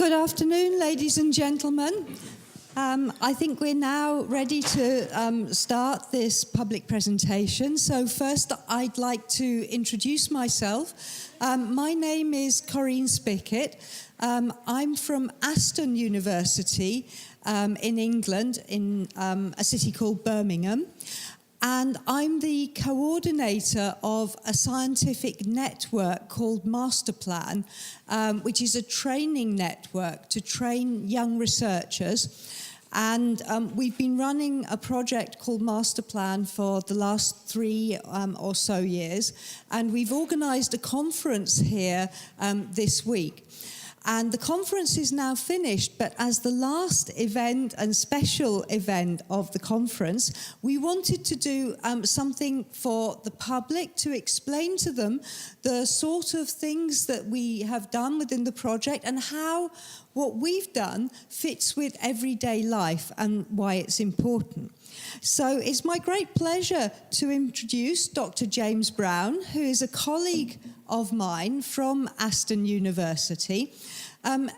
Good afternoon, ladies and gentlemen. I think we're now ready to start this public presentation. So first, I'd like to introduce myself. My name is Corinne Spickett. I'm from Aston University in England, in a city called Birmingham. And I'm the coordinator of a scientific network called MASSTRPLAN, which is a training network to train young researchers. And we've been running a project called MASSTRPLAN for the last 3 or so years. And we've organized a conference here this week. And the conference is now finished, but as the last event and special event of the conference, we wanted to do something for the public to explain to them the sort of things that we have done within the project and how what we've done fits with everyday life and why it's important. So it's my great pleasure to introduce Dr. James Brown, who is a colleague of mine from Aston University.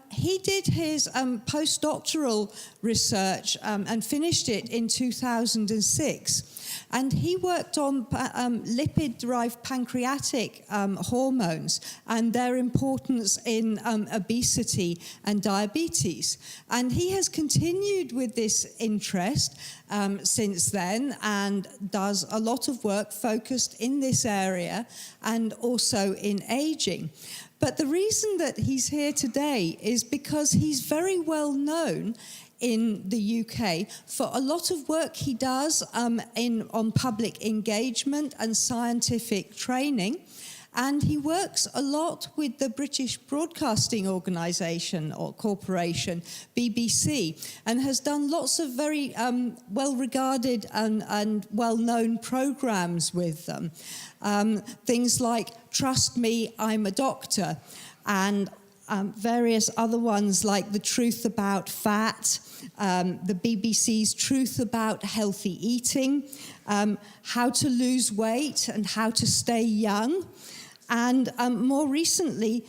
He did his postdoctoral research and finished it in 2006. And he worked on lipid-derived pancreatic hormones and their importance in obesity and diabetes. And he has continued with this interest since then and does a lot of work focused in this area and also in aging. But the reason that he's here today is because he's very well known in the UK for a lot of work he does on public engagement and scientific training. And he works a lot with the British Broadcasting Organisation or Corporation, BBC, and has done lots of very well-regarded and well-known programmes with them. Things like Trust Me, I'm a Doctor, and various other ones like The Truth About Fat, the BBC's Truth About Healthy Eating, How to Lose Weight and How to Stay Young, and more recently,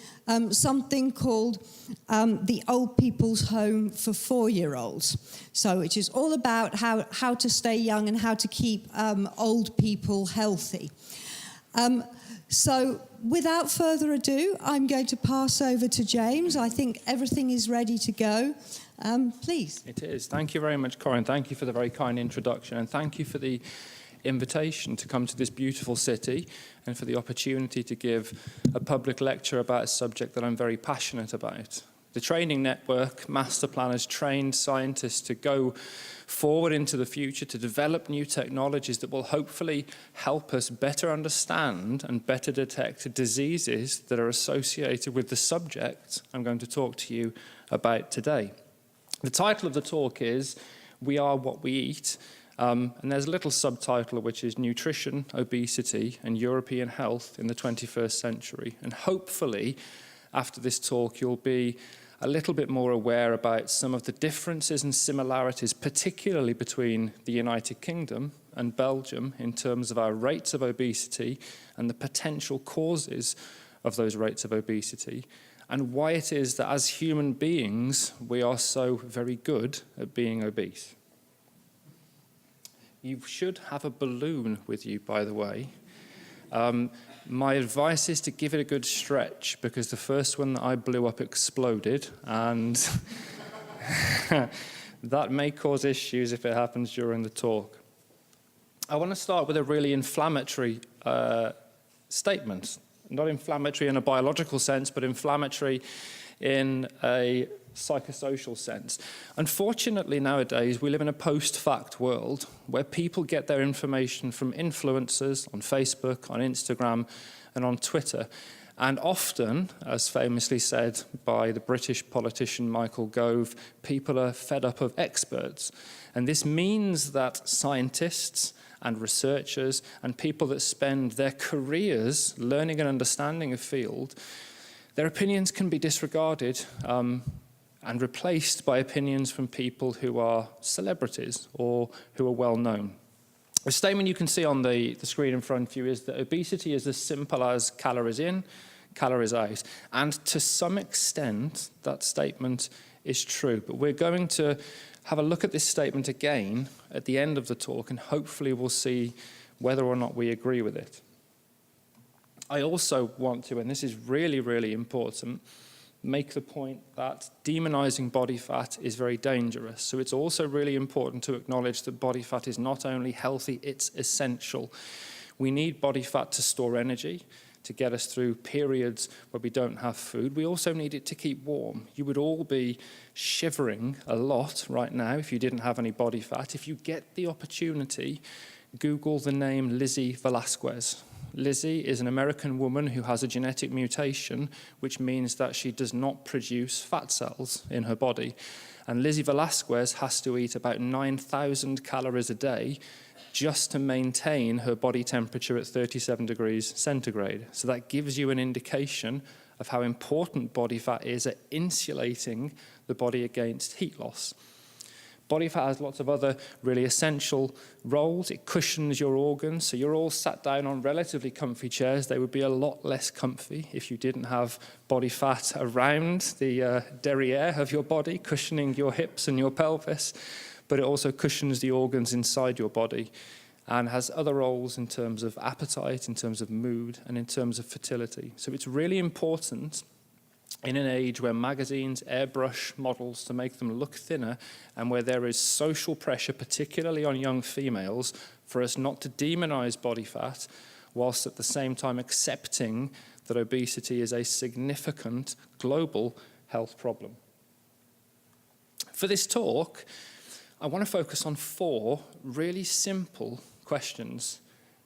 something called the Old People's Home for 4-year-olds. So which is all about how to stay young and how to keep old people healthy. So without further ado, I'm going to pass over to James. I think everything is ready to go. Please. It is. Thank you very much, Corinne. Thank you for the very kind introduction, and thank you for the invitation to come to this beautiful city and for the opportunity to give a public lecture about a subject that I'm very passionate about. The training network, MASSTRPLAN, has trained scientists to go forward into the future to develop new technologies that will hopefully help us better understand and better detect diseases that are associated with the subject I'm going to talk to you about today. The title of the talk is We Are What We Eat, and there's a little subtitle which is Nutrition, Obesity and European Health in the 21st Century. And hopefully, after this talk, you'll be a little bit more aware about some of the differences and similarities, particularly between the United Kingdom and Belgium in terms of our rates of obesity and the potential causes of those rates of obesity, and why it is that as human beings, we are so very good at being obese. You should have a balloon with you, by the way. My advice is to give it a good stretch because the first one that I blew up exploded, and that may cause issues if it happens during the talk. I want to start with a really inflammatory statement. Not inflammatory in a biological sense, but inflammatory in a psychosocial sense. Unfortunately, nowadays, we live in a post-fact world where people get their information from influencers on Facebook, on Instagram, and on Twitter. And often, as famously said by the British politician Michael Gove, people are fed up of experts. And this means that scientists and researchers and people that spend their careers learning and understanding a field, their opinions can be disregarded and replaced by opinions from people who are celebrities or who are well known. The statement you can see on the screen in front of you is that obesity is as simple as calories in, calories out. And to some extent, that statement is true. But we're going to have a look at this statement again at the end of the talk, and hopefully we'll see whether or not we agree with it. I also want to, and this is really, really important, make the point that demonizing body fat is very dangerous. So it's also really important to acknowledge that body fat is not only healthy, it's essential. We need body fat to store energy, to get us through periods where we don't have food. We also need it to keep warm. You would all be shivering a lot right now if you didn't have any body fat. If you get the opportunity, Google the name Lizzie Velasquez. Lizzie is an American woman who has a genetic mutation, which means that she does not produce fat cells in her body. And Lizzie Velasquez has to eat about 9,000 calories a day just to maintain her body temperature at 37 degrees centigrade. So that gives you an indication of how important body fat is at insulating the body against heat loss. Body fat has lots of other really essential roles. It cushions your organs, so you're all sat down on relatively comfy chairs. They would be a lot less comfy if you didn't have body fat around the derriere of your body, cushioning your hips and your pelvis. But it also cushions the organs inside your body and has other roles in terms of appetite, in terms of mood, and in terms of fertility. So it's really important in an age where magazines airbrush models to make them look thinner and where there is social pressure, particularly on young females, for us not to demonize body fat, whilst at the same time accepting that obesity is a significant global health problem. For this talk, I want to focus on 4 really simple questions.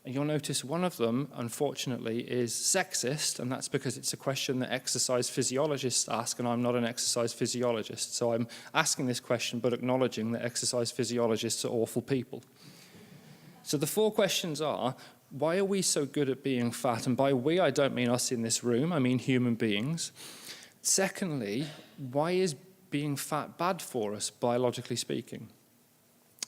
And you'll notice one of them, unfortunately, is sexist, and that's because it's a question that exercise physiologists ask, and I'm not an exercise physiologist. So I'm asking this question, but acknowledging that exercise physiologists are awful people. So the 4 questions are, why are we so good at being fat? And by we, I don't mean us in this room, I mean human beings. Secondly, why is being fat bad for us, biologically speaking?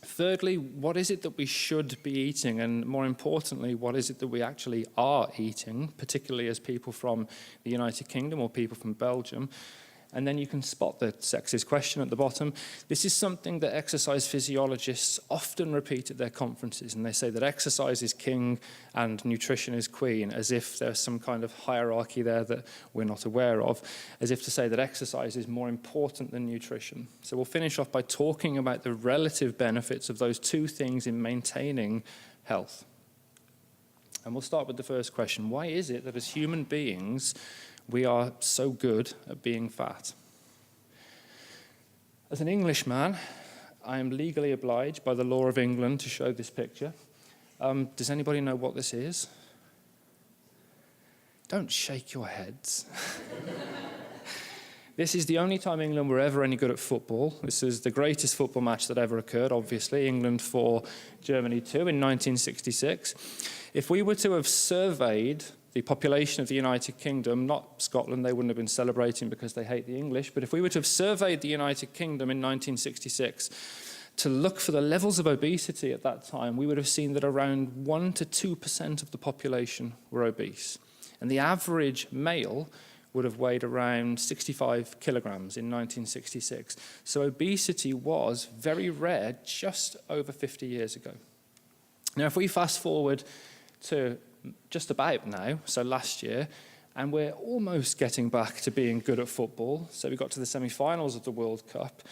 Thirdly, what is it that we should be eating? And more importantly, what is it that we actually are eating, particularly as people from the United Kingdom or people from Belgium? And then you can spot the sexist question at the bottom. This is something that exercise physiologists often repeat at their conferences, and they say that exercise is king and nutrition is queen, as if there's some kind of hierarchy there that we're not aware of, as if to say that exercise is more important than nutrition. So we'll finish off by talking about the relative benefits of those 2 things in maintaining health. And we'll start with the first question. Why is it that as human beings, we are so good at being fat? As an Englishman, I am legally obliged by the law of England to show this picture. Does anybody know what this is? Don't shake your heads. This is the only time England were ever any good at football. This is the greatest football match that ever occurred, obviously, England for Germany 2 in 1966. If we were to have surveyed the population of the United Kingdom, not Scotland, they wouldn't have been celebrating because they hate the English, but if we were to have surveyed the United Kingdom in 1966 to look for the levels of obesity at that time, we would have seen that around 1 to 2% of the population were obese. And the average male would have weighed around 65 kilograms in 1966. So obesity was very rare just over 50 years ago. Now, if we fast forward to just about now, so last year, and we're almost getting back to being good at football. So we got to the semi-finals of the World Cup.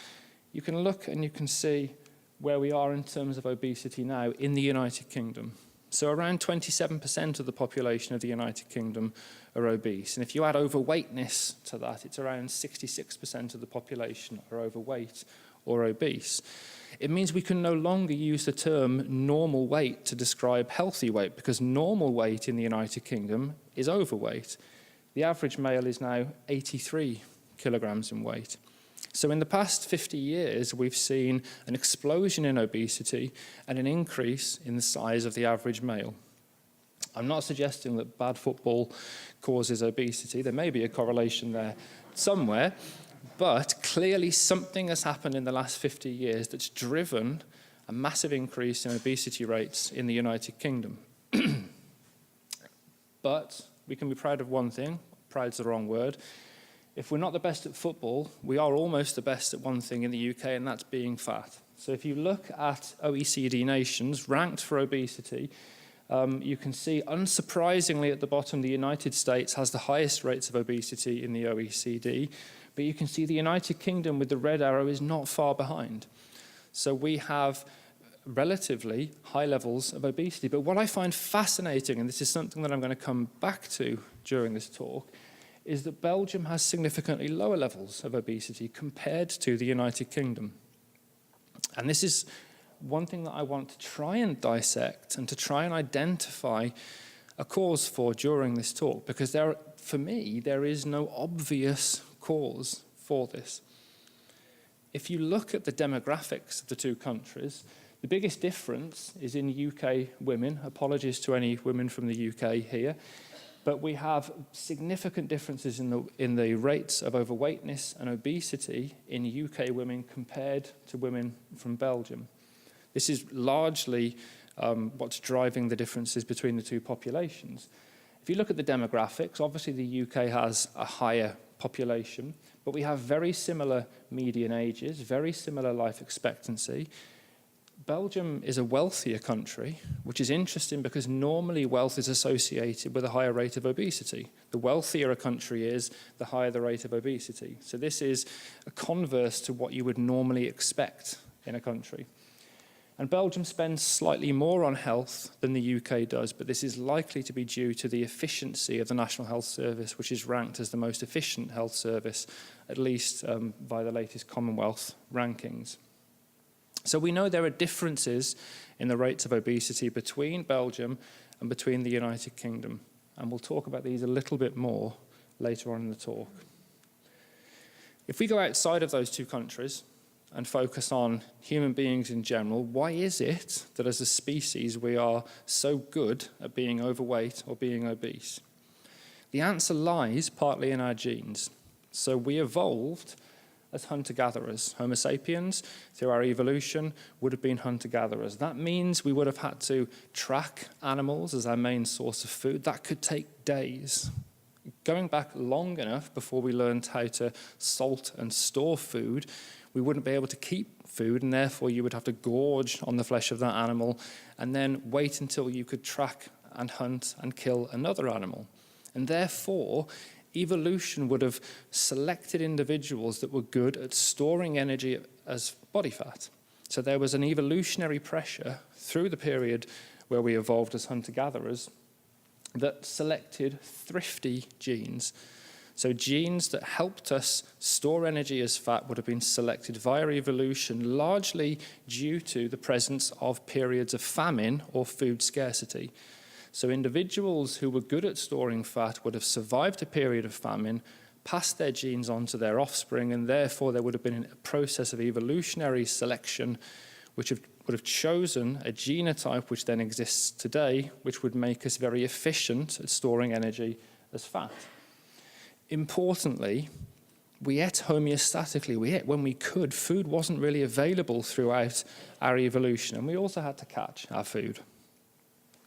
You can look and you can see where we are in terms of obesity now in the United Kingdom. So around 27% of the population of the United Kingdom are obese. And if you add overweightness to that, it's around 66% of the population are overweight or obese. It means we can no longer use the term normal weight to describe healthy weight, because normal weight in the United Kingdom is overweight. The average male is now 83 kilograms in weight. So in the past 50 years, we've seen an explosion in obesity and an increase in the size of the average male. I'm not suggesting that bad football causes obesity. There may be a correlation there somewhere. But clearly something has happened in the last 50 years that's driven a massive increase in obesity rates in the United Kingdom. But we can be proud of one thing. proud's the wrong word. If we're not the best at football, we are almost the best at one thing in the UK, and that's being fat. So if you look at OECD nations ranked for obesity, you can see, unsurprisingly, at the bottom, the United States has the highest rates of obesity in the OECD, but you can see the United Kingdom with the red arrow is not far behind. So we have relatively high levels of obesity. But what I find fascinating, and this is something that I'm going to come back to during this talk, is that Belgium has significantly lower levels of obesity compared to the United Kingdom. And this is one thing that I want to try and dissect and to try and identify a cause for during this talk, because for me, there is no obvious cause for this. If you look at the demographics of the two countries, the biggest difference is in UK women. Apologies to any women from the UK here. But we have significant differences in the rates of overweightness and obesity in UK women compared to women from Belgium. This is largely what's driving the differences between the two populations. If you look at the demographics, obviously the UK has a higher population, but we have very similar median ages, very similar life expectancy. Belgium is a wealthier country, which is interesting because normally wealth is associated with a higher rate of obesity. The wealthier a country is, the higher the rate of obesity. So this is a converse to what you would normally expect in a country. And Belgium spends slightly more on health than the UK does, but this is likely to be due to the efficiency of the National Health Service, which is ranked as the most efficient health service, at least by the latest Commonwealth rankings. So we know there are differences in the rates of obesity between Belgium and between the United Kingdom, and we'll talk about these a little bit more later on in the talk. If we go outside of those two countries and focus on human beings in general, why is it that as a species we are so good at being overweight or being obese? The answer lies partly in our genes. So we evolved as hunter-gatherers. Homo sapiens, through our evolution, would have been hunter-gatherers. That means we would have had to track animals as our main source of food. That could take days. Going back long enough before we learned how to salt and store food, we wouldn't be able to keep food, and therefore you would have to gorge on the flesh of that animal and then wait until you could track and hunt and kill another animal. And therefore, evolution would have selected individuals that were good at storing energy as body fat. So there was an evolutionary pressure through the period where we evolved as hunter-gatherers that selected thrifty genes. So genes that helped us store energy as fat would have been selected via evolution, largely due to the presence of periods of famine or food scarcity. So individuals who were good at storing fat would have survived a period of famine, passed their genes on to their offspring, and therefore there would have been a process of evolutionary selection which would have chosen a genotype which then exists today, which would make us very efficient at storing energy as fat. Importantly, we ate homeostatically. We ate when we could. Food wasn't really available throughout our evolution, and we also had to catch our food.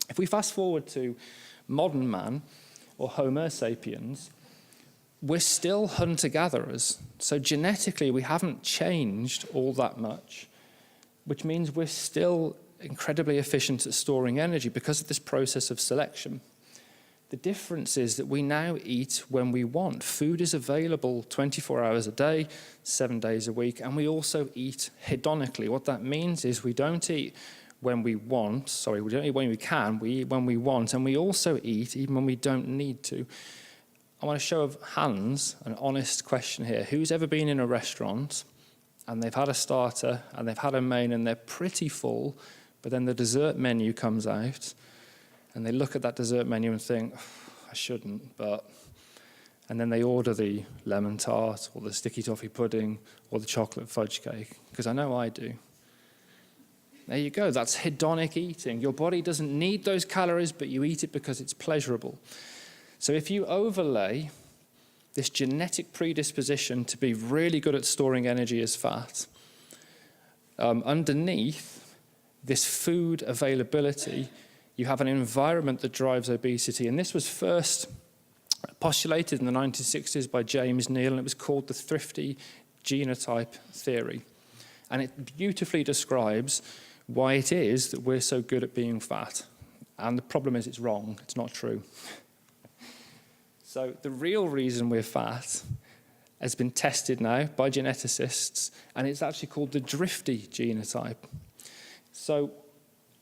If we fast forward to modern man, or Homo sapiens, we're still hunter-gatherers. So genetically, we haven't changed all that much, which means we're still incredibly efficient at storing energy because of this process of selection. The difference is that we now eat when we want. Food is available 24 hours a day, 7 days a week, and we also eat hedonically. What that means is we don't eat when we want, we don't eat when we can, we eat when we want, and we also eat even when we don't need to. I want to show of hands, an honest question here. Who's ever been in a restaurant and they've had a starter and they've had a main and they're pretty full, but then the dessert menu comes out and they look at that dessert menu and think, I shouldn't, but... And then they order the lemon tart or the sticky toffee pudding or the chocolate fudge cake, because I know I do. There you go, that's hedonic eating. Your body doesn't need those calories, but you eat it because it's pleasurable. So if you overlay this genetic predisposition to be really good at storing energy as fat, underneath this food availability, you have an environment that drives obesity. And this was first postulated in the 1960s by James Neal, and it was called the Drifty genotype theory. And it beautifully describes why it is that we're so good at being fat. And the problem is it's wrong, it's not true. So the real reason we're fat has been tested now by geneticists, and it's actually called the Drifty genotype. So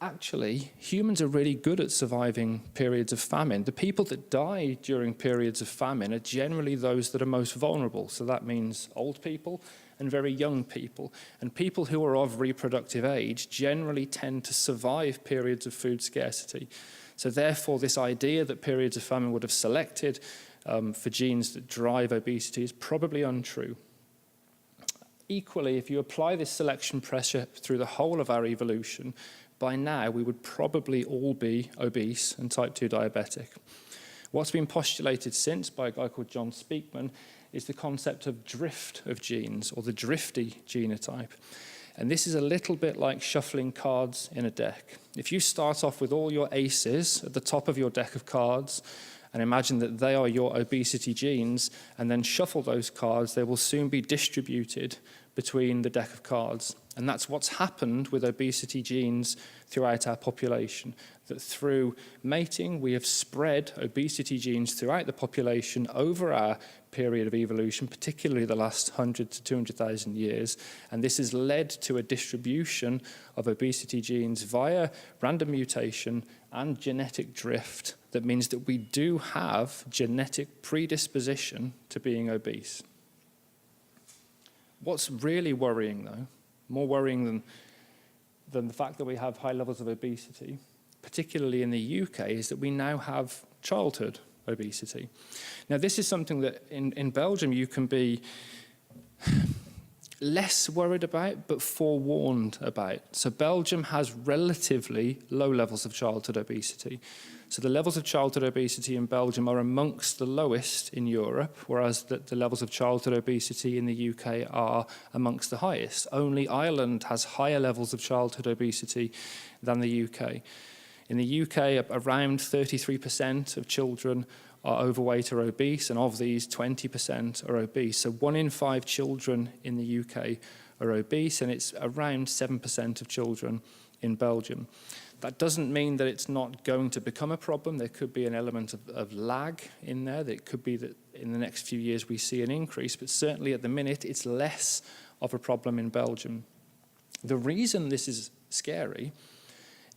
actually, humans are really good at surviving periods of famine. The people that die during periods of famine are generally those that are most vulnerable. So that means old people and very young people. And people who are of reproductive age generally tend to survive periods of food scarcity. So therefore, this idea that periods of famine would have selected for genes that drive obesity is probably untrue. Equally, if you apply this selection pressure through the whole of our evolution, by now we would probably all be obese and type 2 diabetic. What's been postulated since by a guy called John Speakman is the concept of drift of genes, or the Drifty genotype. And this is a little bit like shuffling cards in a deck. If you start off with all your aces at the top of your deck of cards, and imagine that they are your obesity genes, and then shuffle those cards, they will soon be distributed between the deck of cards. And that's what's happened with obesity genes throughout our population, that through mating, we have spread obesity genes throughout the population over our period of evolution, particularly the last 100 to 200,000 years. And this has led to a distribution of obesity genes via random mutation and genetic drift that means that we do have genetic predisposition to being obese. What's really worrying, though, more worrying than the fact that we have high levels of obesity, particularly in the UK, is that we now have childhood obesity. Now, this is something that in Belgium you can be less worried about, but forewarned about. So Belgium has relatively low levels of childhood obesity. So the levels of childhood obesity in Belgium are amongst the lowest in Europe, whereas the levels of childhood obesity in the UK are amongst the highest. Only Ireland has higher levels of childhood obesity than the UK. In the UK, around 33% of children are overweight or obese, and of these, 20% are obese. So 1 in 5 children in the UK are obese, and it's around 7% of children in Belgium. That doesn't mean that it's not going to become a problem. There could be an element of lag in there. That could be that in the next few years we see an increase, but certainly at the minute it's less of a problem in Belgium. The reason this is scary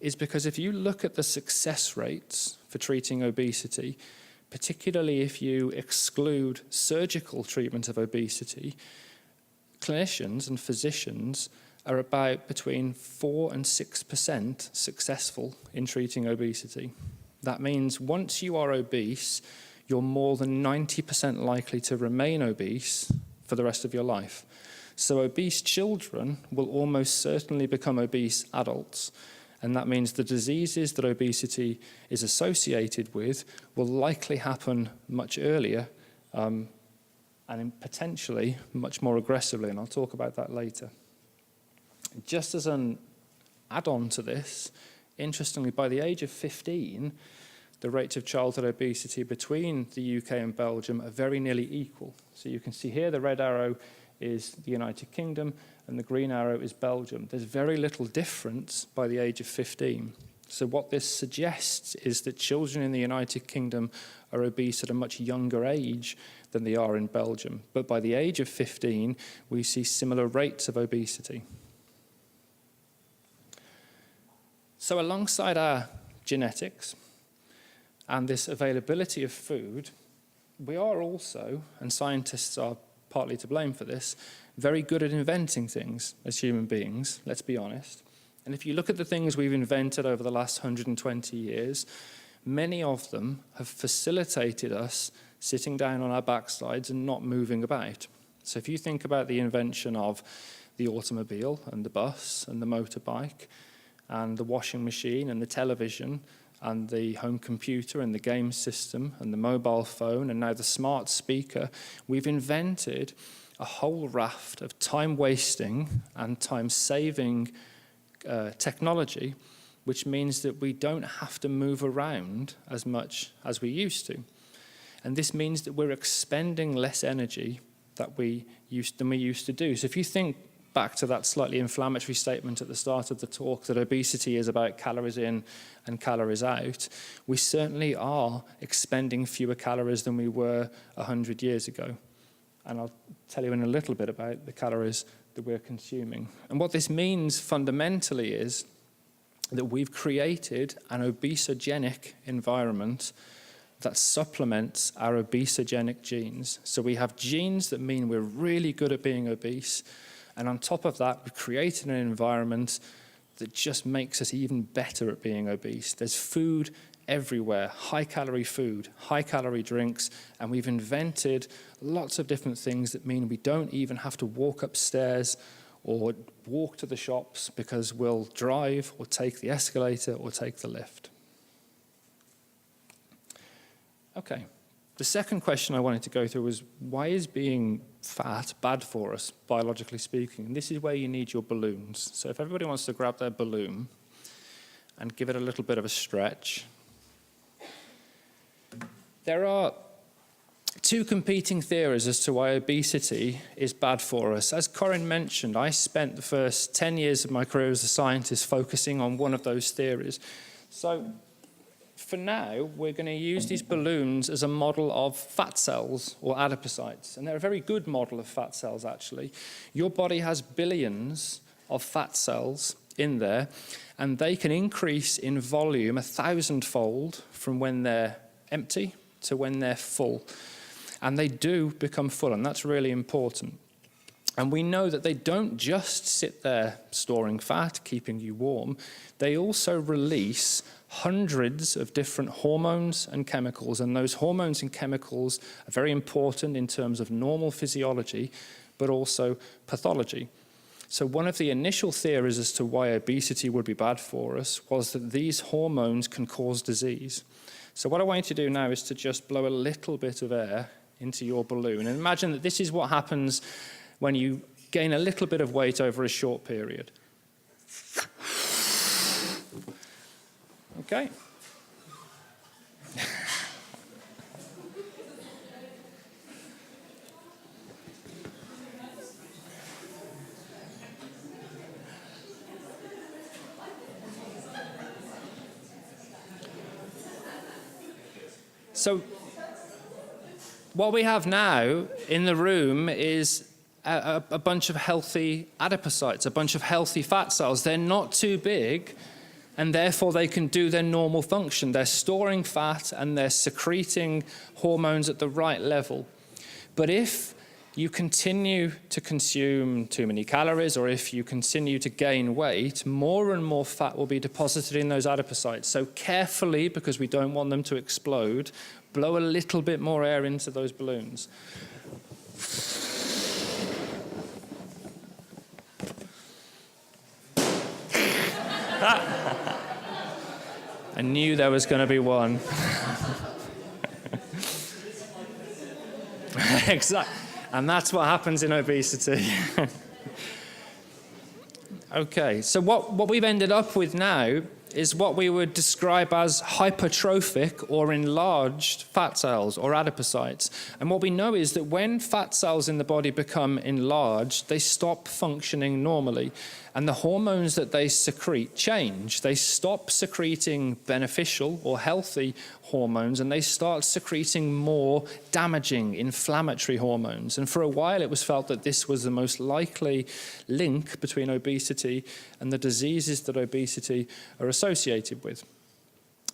is because if you look at the success rates for treating obesity, particularly if you exclude surgical treatment of obesity, clinicians and physicians are about between 4 and 6% successful in treating obesity. That means once you are obese, you're more than 90% likely to remain obese for the rest of your life. So obese children will almost certainly become obese adults. And that means the diseases that obesity is associated with will likely happen much earlier and potentially much more aggressively. And I'll talk about that later. Just as an add-on to this, interestingly, by the age of 15, the rates of childhood obesity between the UK and Belgium are very nearly equal. So you can see here the red arrow is the United Kingdom and the green arrow is Belgium. There's very little difference by the age of 15. So what this suggests is that children in the United Kingdom are obese at a much younger age than they are in Belgium. But by the age of 15, we see similar rates of obesity. So alongside our genetics and this availability of food, we are also, and scientists are partly to blame for this, very good at inventing things as human beings, let's be honest. And if you look at the things we've invented over the last 120 years, many of them have facilitated us sitting down on our backsides and not moving about. So if you think about the invention of the automobile and the bus and the motorbike, and the washing machine and the television and the home computer and the game system and the mobile phone and now the smart speaker, we've invented a whole raft of time-wasting and time-saving technology, which means that we don't have to move around as much as we used to. And this means that we're expending less energy than we used to do. So if you think back to that slightly inflammatory statement at the start of the talk that obesity is about calories in and calories out, we certainly are expending fewer calories than we were 100 years ago. And I'll tell you in a little bit about the calories that we're consuming. And what this means fundamentally is that we've created an obesogenic environment that supplements our obesogenic genes. So we have genes that mean we're really good at being obese, and on top of that, we've created an environment that just makes us even better at being obese. There's food everywhere, high-calorie food, high-calorie drinks, and we've invented lots of different things that mean we don't even have to walk upstairs or walk to the shops because we'll drive or take the escalator or take the lift. Okay. The second question I wanted to go through was, why is being fat bad for us, biologically speaking? And this is where you need your balloons. So if everybody wants to grab their balloon and give it a little bit of a stretch. There are two competing theories as to why obesity is bad for us. As Corinne mentioned, I spent the first 10 years of my career as a scientist focusing on one of those theories. So for now, we're going to use these balloons as a model of fat cells or adipocytes. And they're a very good model of fat cells, actually. Your body has billions of fat cells in there, and they can increase in volume 1,000-fold from when they're empty to when they're full. And they do become full, and that's really important. And we know that they don't just sit there storing fat, keeping you warm. They also release hundreds of different hormones and chemicals, and those hormones and chemicals are very important in terms of normal physiology, but also pathology. So one of the initial theories as to why obesity would be bad for us was that these hormones can cause disease. So what I want you to do now is to just blow a little bit of air into your balloon, and imagine that this is what happens when you gain a little bit of weight over a short period. Okay. So what we have now in the room is a bunch of healthy adipocytes, a bunch of healthy fat cells. They're not too big, and therefore they can do their normal function. They're storing fat and they're secreting hormones at the right level. But if you continue to consume too many calories, or if you continue to gain weight, more and more fat will be deposited in those adipocytes. So carefully, because we don't want them to explode, blow a little bit more air into those balloons. I knew there was going to be one. Exactly. And that's what happens in obesity. Okay, so what we've ended up with now is what we would describe as hypertrophic or enlarged fat cells or adipocytes. And what we know is that when fat cells in the body become enlarged, they stop functioning normally. And the hormones that they secrete change. They stop secreting beneficial or healthy hormones, and they start secreting more damaging, inflammatory hormones. And for a while, it was felt that this was the most likely link between obesity and the diseases that obesity are associated with.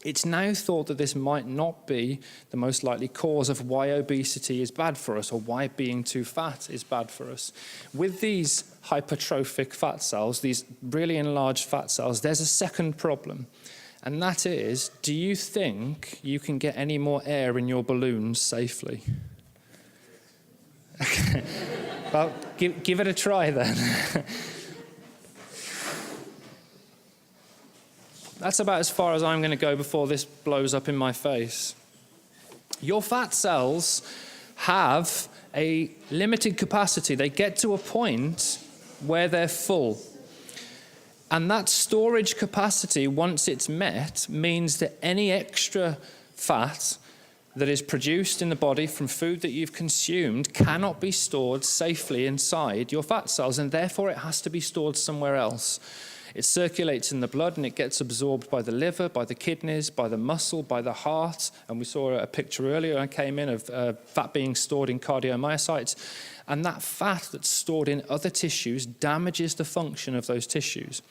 It's now thought that this might not be the most likely cause of why obesity is bad for us, or why being too fat is bad for us. With these hypertrophic fat cells, these really enlarged fat cells, there's a second problem. And that is, do you think you can get any more air in your balloons safely? Okay. Well, give it a try then. That's about as far as I'm going to go before this blows up in my face. Your fat cells have a limited capacity. They get to a point where they're full. And that storage capacity, once it's met, means that any extra fat that is produced in the body from food that you've consumed cannot be stored safely inside your fat cells, and therefore it has to be stored somewhere else. It circulates in the blood and it gets absorbed by the liver, by the kidneys, by the muscle, by the heart. And we saw a picture earlier I came in of fat being stored in cardiomyocytes. And that fat that's stored in other tissues damages the function of those tissues.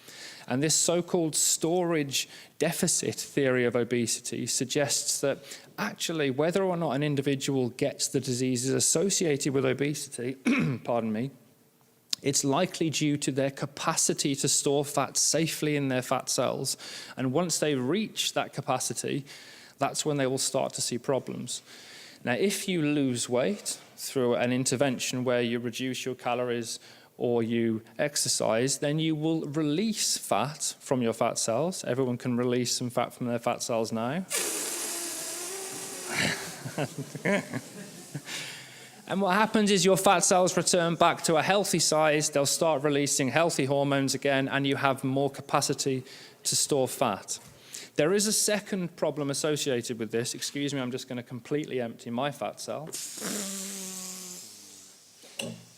And this so-called storage deficit theory of obesity suggests that actually whether or not an individual gets the diseases associated with obesity, pardon me, it's likely due to their capacity to store fat safely in their fat cells. And once they reach that capacity, that's when they will start to see problems. Now, if you lose weight through an intervention where you reduce your calories or you exercise, then you will release fat from your fat cells. Everyone can release some fat from their fat cells now. And what happens is your fat cells return back to a healthy size, they'll start releasing healthy hormones again, and you have more capacity to store fat. There is a second problem associated with this. Excuse me, I'm just going to completely empty my fat cell.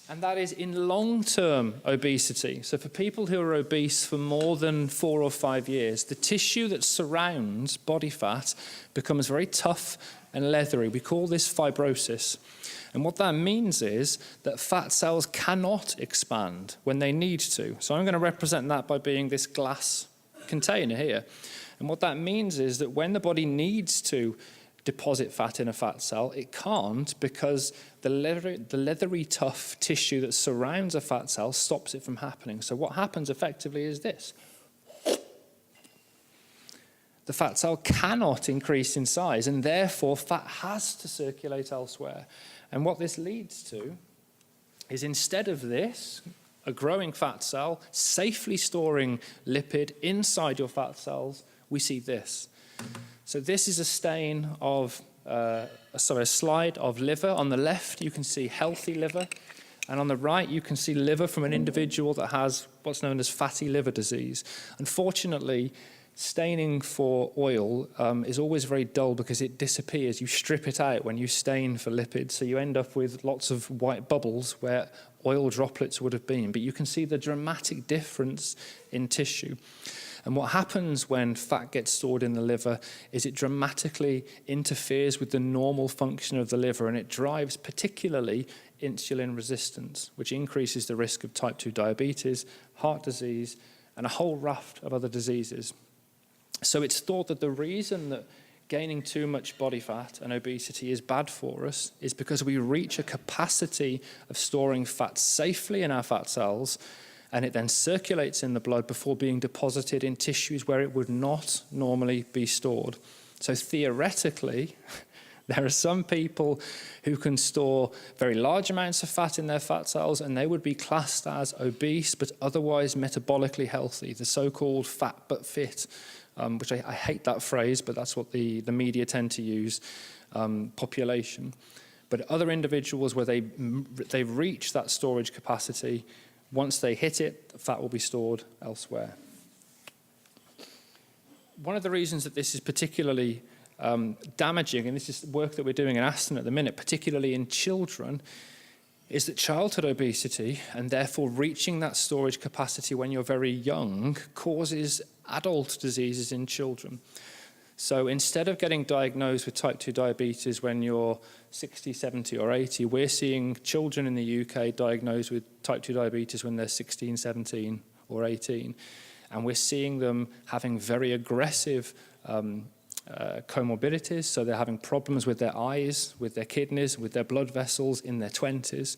And that is in long-term obesity. So for people who are obese for more than 4 or 5 years, the tissue that surrounds body fat becomes very tough and leathery. We call this fibrosis. And what that means is that fat cells cannot expand when they need to. So I'm going to represent that by being this glass container here. And what that means is that when the body needs to deposit fat in a fat cell, it can't because the leathery tough tissue that surrounds a fat cell stops it from happening. So what happens effectively is this. The fat cell cannot increase in size, and therefore fat has to circulate elsewhere. And what this leads to is, instead of this, a growing fat cell safely storing lipid inside your fat cells, we see this. So this is a stain of, a slide of liver. On the left, you can see healthy liver. And on the right, you can see liver from an individual that has what's known as fatty liver disease. Unfortunately, staining for oil is always very dull because it disappears. You strip it out when you stain for lipids, so you end up with lots of white bubbles where oil droplets would have been. But you can see the dramatic difference in tissue. And what happens when fat gets stored in the liver is it dramatically interferes with the normal function of the liver, and it drives particularly insulin resistance, which increases the risk of type 2 diabetes, heart disease, and a whole raft of other diseases. So it's thought that the reason that gaining too much body fat and obesity is bad for us is because we reach a capacity of storing fat safely in our fat cells, and it then circulates in the blood before being deposited in tissues where it would not normally be stored. So theoretically, there are some people who can store very large amounts of fat in their fat cells, and they would be classed as obese but otherwise metabolically healthy, the so-called fat but fit, which I hate that phrase, but that's what the media tend to use, population. But other individuals where they reach that storage capacity, once they hit it, the fat will be stored elsewhere. One of the reasons that this is particularly damaging, and this is work that we're doing in Aston at the minute, particularly in children, is that childhood obesity, and therefore reaching that storage capacity when you're very young, causes adult diseases in children. So instead of getting diagnosed with type 2 diabetes when you're 60, 70 or 80, we're seeing children in the UK diagnosed with type 2 diabetes when they're 16, 17 or 18. And we're seeing them having very aggressive comorbidities. So they're having problems with their eyes, with their kidneys, with their blood vessels in their 20s.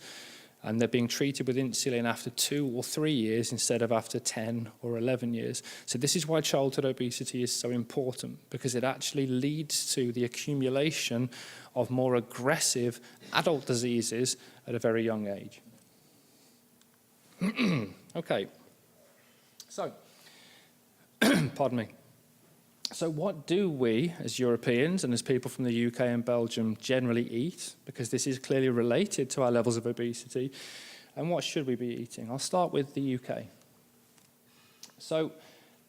And they're being treated with insulin after 2 or 3 years instead of after 10 or 11 years. So this is why childhood obesity is so important, because it actually leads to the accumulation of more aggressive adult diseases at a very young age. Okay, so, pardon me. So what do we, as Europeans and as people from the UK and Belgium, generally eat? Because this is clearly related to our levels of obesity. And what should we be eating? I'll start with the UK. So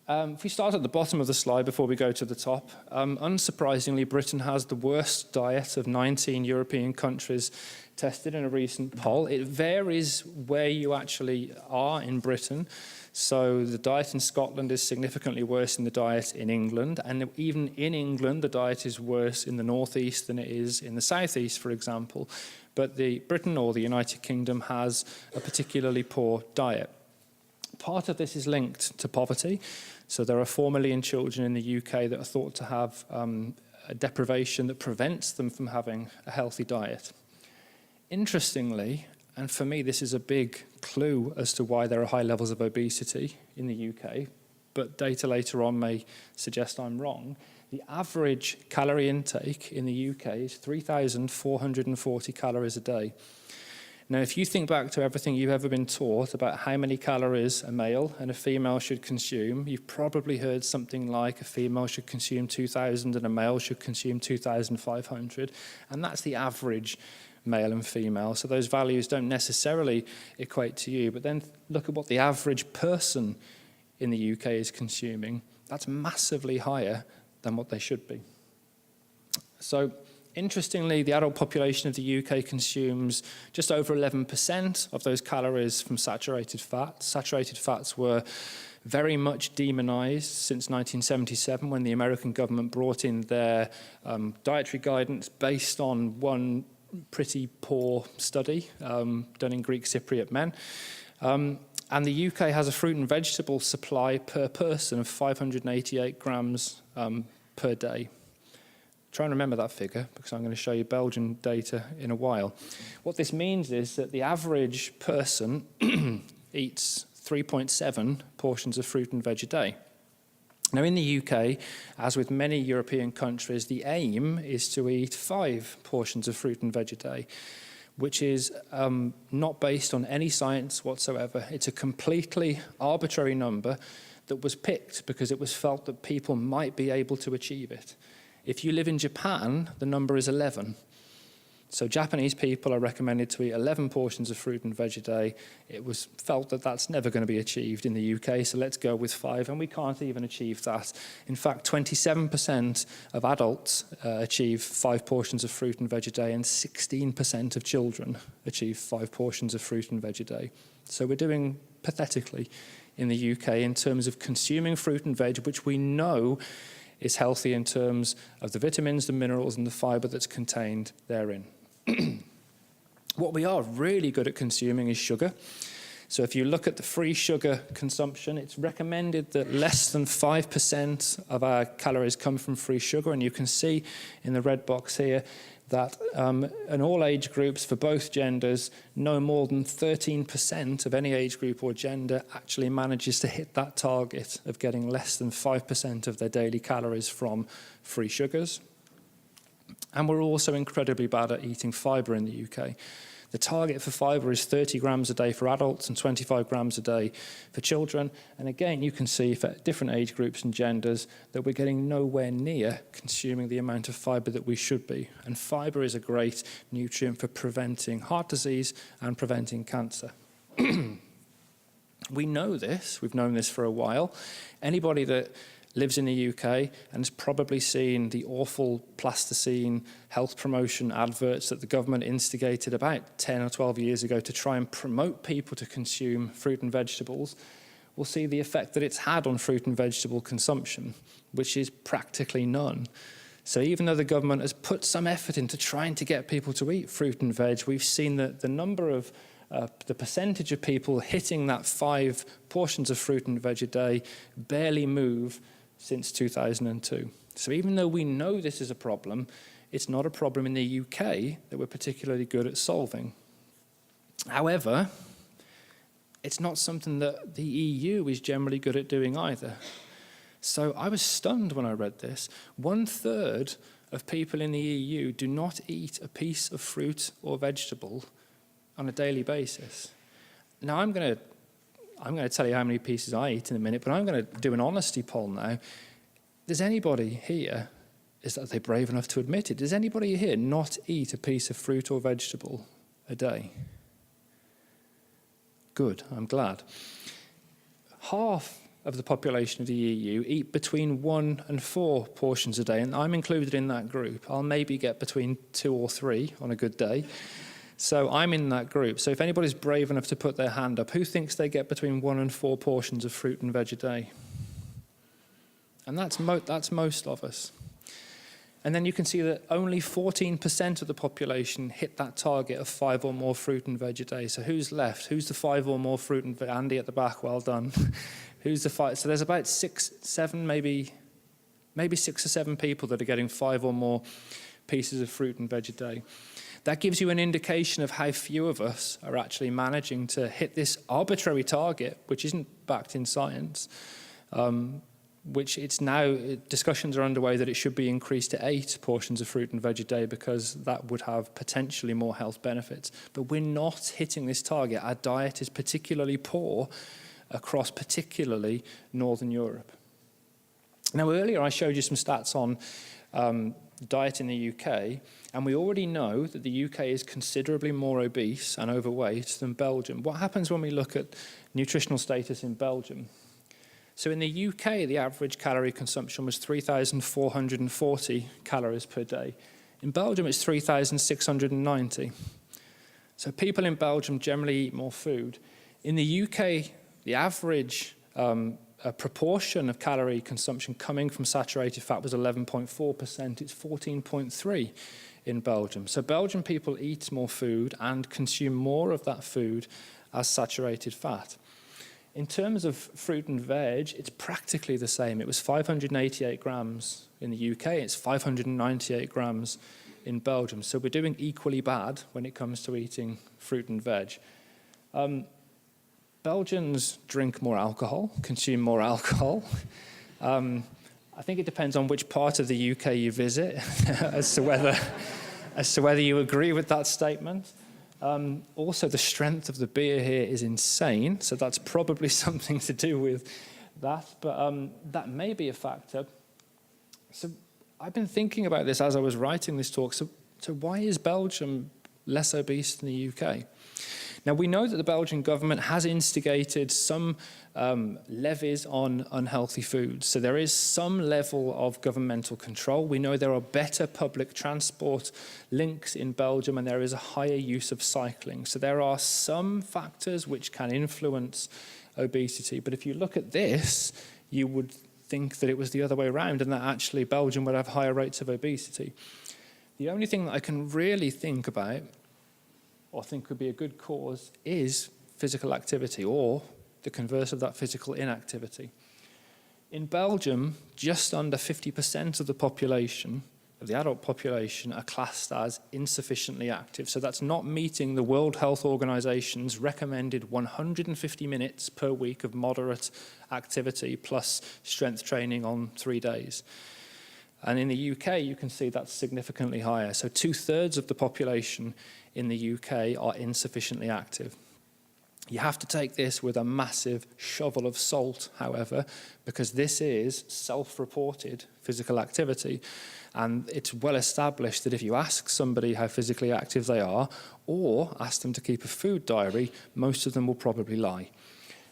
If we start at the bottom of the slide before we go to the top, unsurprisingly, Britain has the worst diet of 19 European countries tested in a recent poll. It varies where you actually are in Britain. So the diet in Scotland is significantly worse than the diet in England. And even in England, the diet is worse in the northeast than it is in the southeast, for example. But Britain or the United Kingdom has a particularly poor diet. Part of this is linked to poverty. So there are 4 million children in the UK that are thought to have a deprivation that prevents them from having a healthy diet. Interestingly, and for me this is a big clue as to why there are high levels of obesity in the UK, but data later on may suggest I'm wrong, the average calorie intake in the UK is 3,440 calories a day. Now, if you think back to everything you've ever been taught about how many calories a male and a female should consume, you've probably heard something like a female should consume 2,000 and a male should consume 2,500, and that's the average male and female. So those values don't necessarily equate to you, but then look at what the average person in the UK is consuming. That's massively higher than what they should be. So interestingly, the adult population of the UK consumes just over 11% of those calories from saturated fats. Saturated fats were very much demonized since 1977 when the American government brought in their dietary guidance based on one pretty poor study done in Greek Cypriot men. And the UK has a fruit and vegetable supply per person of 588 grams per day. Try and remember that figure because I'm going to show you Belgian data in a while. What this means is that the average person eats 3.7 portions of fruit and veg a day. Now in the UK, as with many European countries, the aim is to eat 5 portions of fruit and veg a day, which is not based on any science whatsoever. It's a completely arbitrary number that was picked because it was felt that people might be able to achieve it. If you live in Japan, the number is 11. So Japanese people are recommended to eat 11 portions of fruit and veg a day. It was felt that that's never going to be achieved in the UK, so let's go with 5, and we can't even achieve that. In fact, 27% of adults achieve 5 portions of fruit and veg a day, and 16% of children achieve 5 portions of fruit and veg a day. So we're doing pathetically in the UK in terms of consuming fruit and veg, which we know is healthy in terms of the vitamins, the minerals, and the fibre that's contained therein. What we are really good at consuming is sugar. So if you look at the free sugar consumption, it's recommended that less than 5% of our calories come from free sugar, and you can see in the red box here that in all age groups for both genders, no more than 13% of any age group or gender actually manages to hit that target of getting less than 5% of their daily calories from free sugars. And we're also incredibly bad at eating fibre in the UK. The target for fibre is 30 grams a day for adults and 25 grams a day for children. And again, you can see for different age groups and genders that we're getting nowhere near consuming the amount of fibre that we should be. And fibre is a great nutrient for preventing heart disease and preventing cancer. We know this. We've known this for a while. Anybody that lives in the UK and has probably seen the awful plasticine health promotion adverts that the government instigated about 10 or 12 years ago to try and promote people to consume fruit and vegetables, will see the effect that it's had on fruit and vegetable consumption, which is practically none. So even though the government has put some effort into trying to get people to eat fruit and veg, we've seen that the number of the percentage of people hitting that 5 portions of fruit and veg a day barely move since 2002. So even though we know this is a problem, it's not a problem in the UK that we're particularly good at solving. However, it's not something that the EU is generally good at doing either. So I was stunned when I read this. 1/3 of people in the EU do not eat a piece of fruit or vegetable on a daily basis. Now I'm going to tell you how many pieces I eat in a minute, but I'm going to do an honesty poll now. Does anybody here, are they brave enough to admit it, does anybody here not eat a piece of fruit or vegetable a day? Good, I'm glad. Half of the population of the EU eat between 1 and 4 portions a day, and I'm included in that group. I'll maybe get between 2 or 3 on a good day. So I'm in that group. So if anybody's brave enough to put their hand up, who thinks they get between 1 and 4 portions of fruit and veg a day? And that's most of us. And then you can see that only 14% of the population hit that target of 5 or more fruit and veg a day. So who's left? Who's the 5 or more fruit and veg? Andy at the back, well done. Who's the 5? So there's about 6, 7, maybe 6 or 7 people that are getting 5 or more pieces of fruit and veg a day. That gives you an indication of how few of us are actually managing to hit this arbitrary target, which isn't backed in science, which it's now, discussions are underway that it should be increased to 8 portions of fruit and veg a day because that would have potentially more health benefits. But we're not hitting this target. Our diet is particularly poor across particularly Northern Europe. Now, earlier I showed you some stats on diet in the UK, and we already know that the UK is considerably more obese and overweight than Belgium. What happens when we look at nutritional status in Belgium? So in the UK, the average calorie consumption was 3,440 calories per day. In Belgium, it's 3,690. So people in Belgium generally eat more food. In the UK, the average proportion of calorie consumption coming from saturated fat was 11.4%. It's 14.3% in Belgium. So Belgian people eat more food and consume more of that food as saturated fat. In terms of fruit and veg, it's practically the same. It was 588 grams in the UK. It's 598 grams in Belgium. So we're doing equally bad when it comes to eating fruit and veg. Belgians drink more alcohol, consume more alcohol. I think it depends on which part of the UK you visit as to whether you agree with that statement. Also, the strength of the beer here is insane, so that's probably something to do with that, but that may be a factor. So I've been thinking about this as I was writing this talk. So why is Belgium less obese than the UK? Now, we know that the Belgian government has instigated some levies on unhealthy foods. So there is some level of governmental control. We know there are better public transport links in Belgium, and there is a higher use of cycling. So there are some factors which can influence obesity. But if you look at this, you would think that it was the other way around and that actually Belgium would have higher rates of obesity. The only thing that I can really think about or think could be a good cause is physical activity, or the converse of that, physical inactivity. In Belgium, just under 50% of the population, of the adult population, are classed as insufficiently active. So that's not meeting the World Health Organization's recommended 150 minutes per week of moderate activity plus strength training on 3 days. And in the UK, you can see that's significantly higher. So 2/3 of the population in the UK are insufficiently active. You have to take this with a massive shovel of salt, however, because this is self-reported physical activity. And it's well established that if you ask somebody how physically active they are, or ask them to keep a food diary, most of them will probably lie.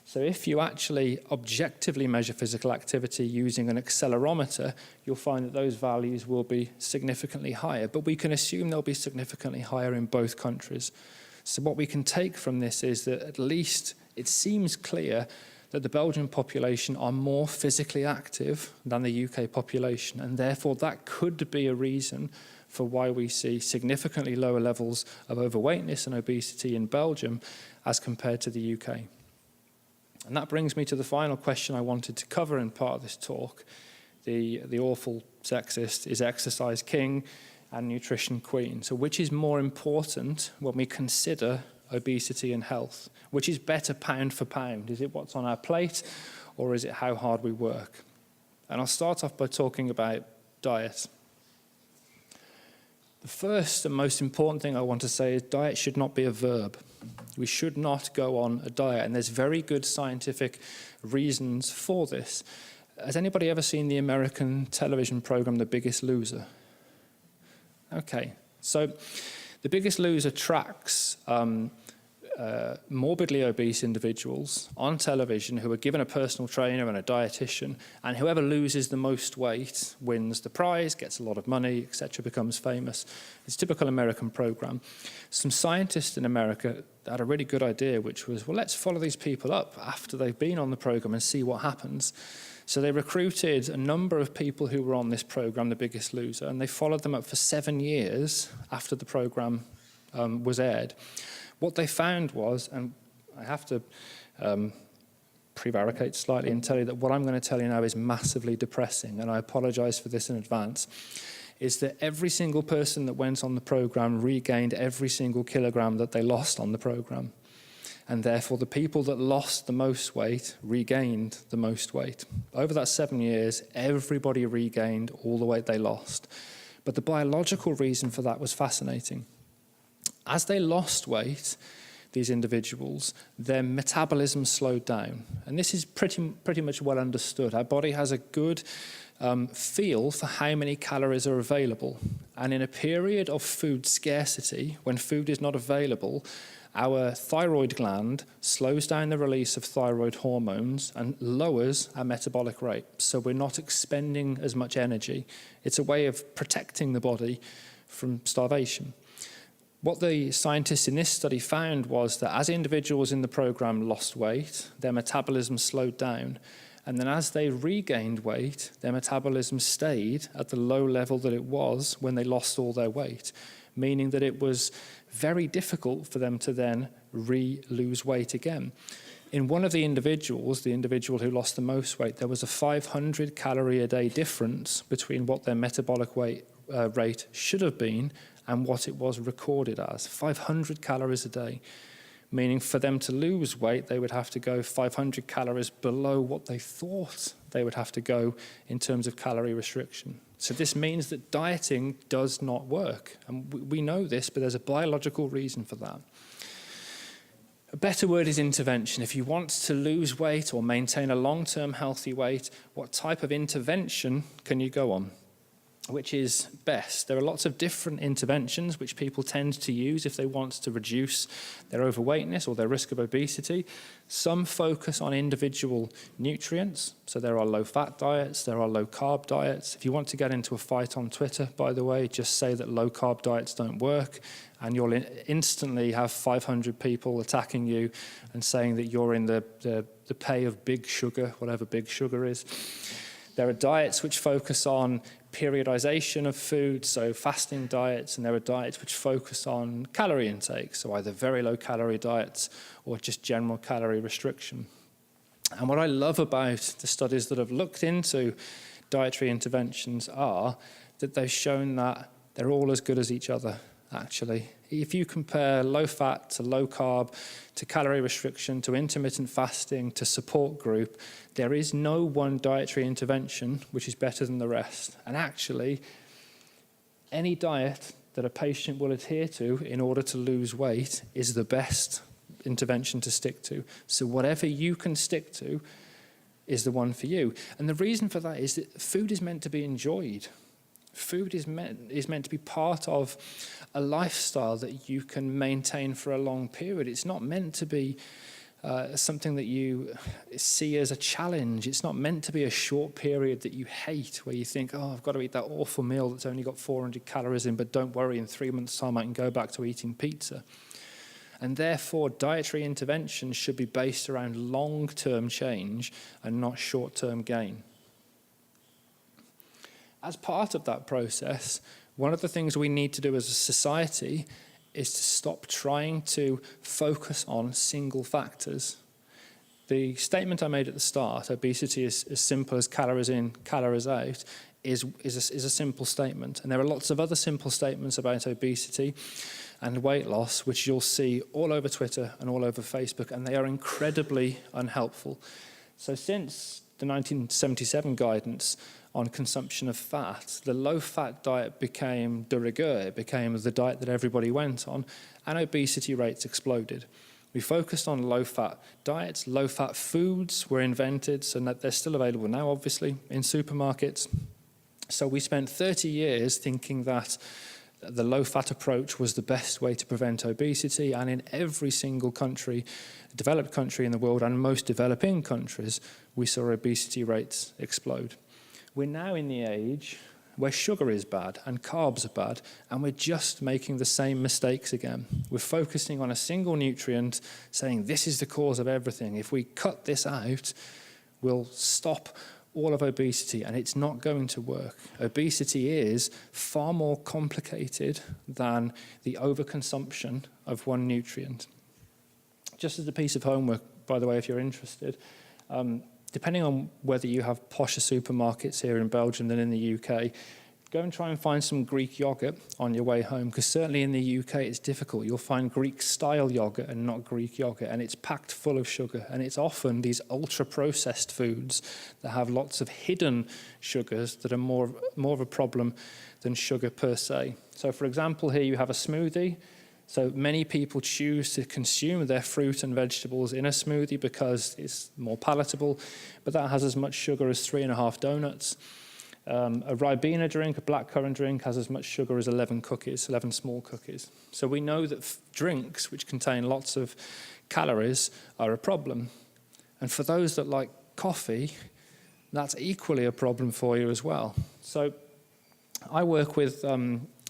So if you actually objectively measure physical activity using an accelerometer, you'll find that those values will be significantly higher. But we can assume they'll be significantly higher in both countries. So what we can take from this is that at least it seems clear that the Belgian population are more physically active than the UK population, and therefore that could be a reason for why we see significantly lower levels of overweightness and obesity in Belgium as compared to the UK. And that brings me to the final question I wanted to cover in part of this talk. The awful sexist, is exercise king and nutrition queen? So which is more important when we consider obesity and health? Which is better pound for pound? Is it what's on our plate, or is it how hard we work? And I'll start off by talking about diet. The first and most important thing I want to say is diet should not be a verb. We should not go on a diet, and there's very good scientific reasons for this. Has anybody ever seen the American television program The Biggest Loser? Okay, so The Biggest Loser tracks morbidly obese individuals on television who are given a personal trainer and a dietitian, and whoever loses the most weight wins the prize, gets a lot of money, etc., becomes famous. It's a typical American program. Some scientists in America had a really good idea, which was, well, let's follow these people up after they've been on the program and see what happens. So they recruited a number of people who were on this program, The Biggest Loser, and they followed them up for 7 years after the program was aired. What they found was, and I have to prevaricate slightly and tell you that what I'm going to tell you now is massively depressing, and I apologize for this in advance, is that every single person that went on the program regained every single kilogram that they lost on the program. And therefore, the people that lost the most weight regained the most weight. Over that 7 years, everybody regained all the weight they lost. But the biological reason for that was fascinating. As they lost weight, these individuals, their metabolism slowed down. And this is pretty much well understood. Our body has a good feel for how many calories are available. And in a period of food scarcity, when food is not available, our thyroid gland slows down the release of thyroid hormones and lowers our metabolic rate. So we're not expending as much energy. It's a way of protecting the body from starvation. What the scientists in this study found was that as individuals in the program lost weight, their metabolism slowed down. And then as they regained weight, their metabolism stayed at the low level that it was when they lost all their weight, meaning that it was very difficult for them to then lose weight again. In one of the individuals, the individual who lost the most weight, there was a 500 calorie a day difference between what their metabolic rate should have been and what it was recorded as. 500 calories a day, meaning for them to lose weight, they would have to go 500 calories below what they thought they would have to go in terms of calorie restriction. So this means that dieting does not work. And we know this, but there's a biological reason for that. A better word is intervention. If you want to lose weight or maintain a long-term healthy weight, what type of intervention can you go on? Which is best? There are lots of different interventions which people tend to use if they want to reduce their overweightness or their risk of obesity. Some focus on individual nutrients. So there are low-fat diets, there are low-carb diets. If you want to get into a fight on Twitter, by the way, just say that low-carb diets don't work, and you'll instantly have 500 people attacking you and saying that you're in the pay of big sugar, whatever big sugar is. There are diets which focus on periodization of food, so fasting diets, and there are diets which focus on calorie intake, so either very low calorie diets or just general calorie restriction. And what I love about the studies that have looked into dietary interventions are that they've shown that they're all as good as each other, actually. If you compare low fat to low carb, to calorie restriction, to intermittent fasting, to support group, there is no one dietary intervention which is better than the rest. And actually, any diet that a patient will adhere to in order to lose weight is the best intervention to stick to. So whatever you can stick to is the one for you. And the reason for that is that food is meant to be enjoyed. Food is meant to be part of a lifestyle that you can maintain for a long period. It's not meant to be something that you see as a challenge. It's not meant to be a short period that you hate, where you think, oh, I've got to eat that awful meal that's only got 400 calories in, but don't worry, in 3 months' time I can go back to eating pizza. And therefore, dietary interventions should be based around long-term change and not short-term gain. As part of that process, one of the things we need to do as a society is to stop trying to focus on single factors. The statement I made at the start, obesity is as simple as calories in, calories out, is a simple statement. And there are lots of other simple statements about obesity and weight loss, which you'll see all over Twitter and all over Facebook, and they are incredibly unhelpful. So since the 1977 guidance on consumption of fat, the low-fat diet became de rigueur. It became the diet that everybody went on, and obesity rates exploded. We focused on low-fat diets. Low-fat foods were invented, so that they're still available now, obviously, in supermarkets. So we spent 30 years thinking that the low-fat approach was the best way to prevent obesity, and in every single country, developed country in the world and most developing countries, we saw obesity rates explode. We're now in the age where sugar is bad and carbs are bad, and we're just making the same mistakes again. We're focusing on a single nutrient, saying this is the cause of everything. If we cut this out, we'll stop all of obesity, and it's not going to work. Obesity is far more complicated than the overconsumption of one nutrient. Just as a piece of homework, by the way, if you're interested, depending on whether you have posher supermarkets here in Belgium than in the UK, go and try and find some Greek yogurt on your way home, because certainly in the UK it's difficult. You'll find Greek-style yogurt and not Greek yogurt, and it's packed full of sugar, and it's often these ultra-processed foods that have lots of hidden sugars that are more of a problem than sugar per se. So for example, here you have a smoothie. So many people choose to consume their fruit and vegetables in a smoothie because it's more palatable, but that has as much sugar as 3.5 donuts. A Ribena drink, a blackcurrant drink, has as much sugar as 11 cookies, 11 small cookies. So we know that drinks which contain lots of calories are a problem. And for those that like coffee, that's equally a problem for you as well. So I work with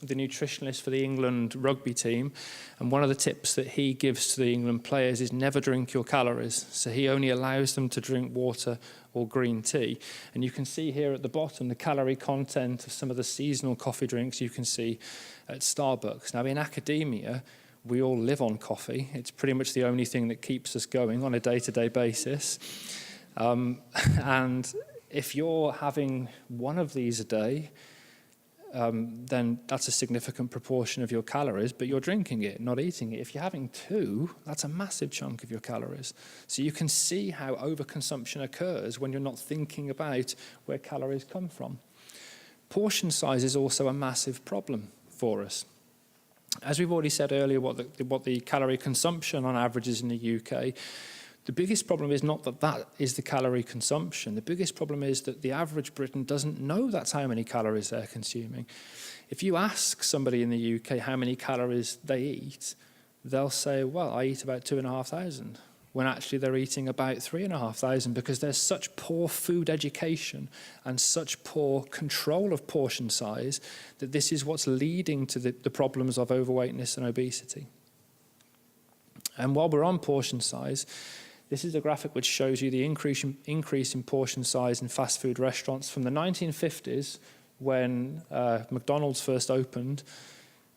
the nutritionist for the England rugby team, and one of the tips that he gives to the England players is never drink your calories. So he only allows them to drink water or green tea. And you can see here at the bottom the calorie content of some of the seasonal coffee drinks you can see at Starbucks. Now in academia, we all live on coffee. It's pretty much the only thing that keeps us going on a day-to-day basis. And if you're having one of these a day, then that's a significant proportion of your calories, but you're drinking it, not eating it. If you're having 2, that's a massive chunk of your calories. So you can see how overconsumption occurs when you're not thinking about where calories come from. Portion size is also a massive problem for us. As we've already said earlier, what the calorie consumption on average is in the UK, the biggest problem is not that is the calorie consumption. The biggest problem is that the average Briton doesn't know that's how many calories they're consuming. If you ask somebody in the UK how many calories they eat, they'll say, well, I eat about 2,500, when actually they're eating about 3,500, because there's such poor food education and such poor control of portion size that this is what's leading to the problems of overweightness and obesity. And while we're on portion size, this is a graphic which shows you the increase in portion size in fast food restaurants from the 1950s, when McDonald's first opened,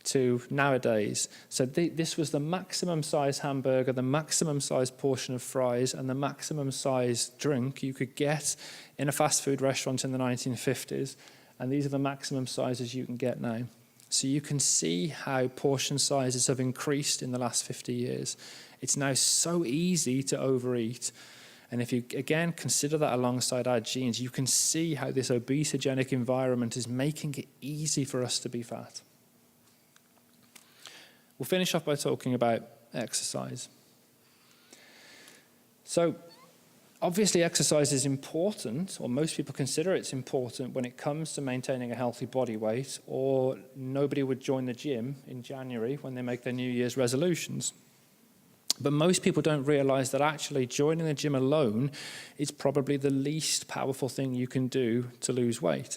to nowadays. So this was the maximum size hamburger, the maximum size portion of fries, and the maximum size drink you could get in a fast food restaurant in the 1950s. And these are the maximum sizes you can get now. So you can see how portion sizes have increased in the last 50 years. It's now so easy to overeat. And if you, again, consider that alongside our genes, you can see how this obesogenic environment is making it easy for us to be fat. We'll finish off by talking about exercise. So, obviously exercise is important, or most people consider it's important when it comes to maintaining a healthy body weight, or nobody would join the gym in January when they make their New Year's resolutions. But most people don't realize that actually joining the gym alone is probably the least powerful thing you can do to lose weight.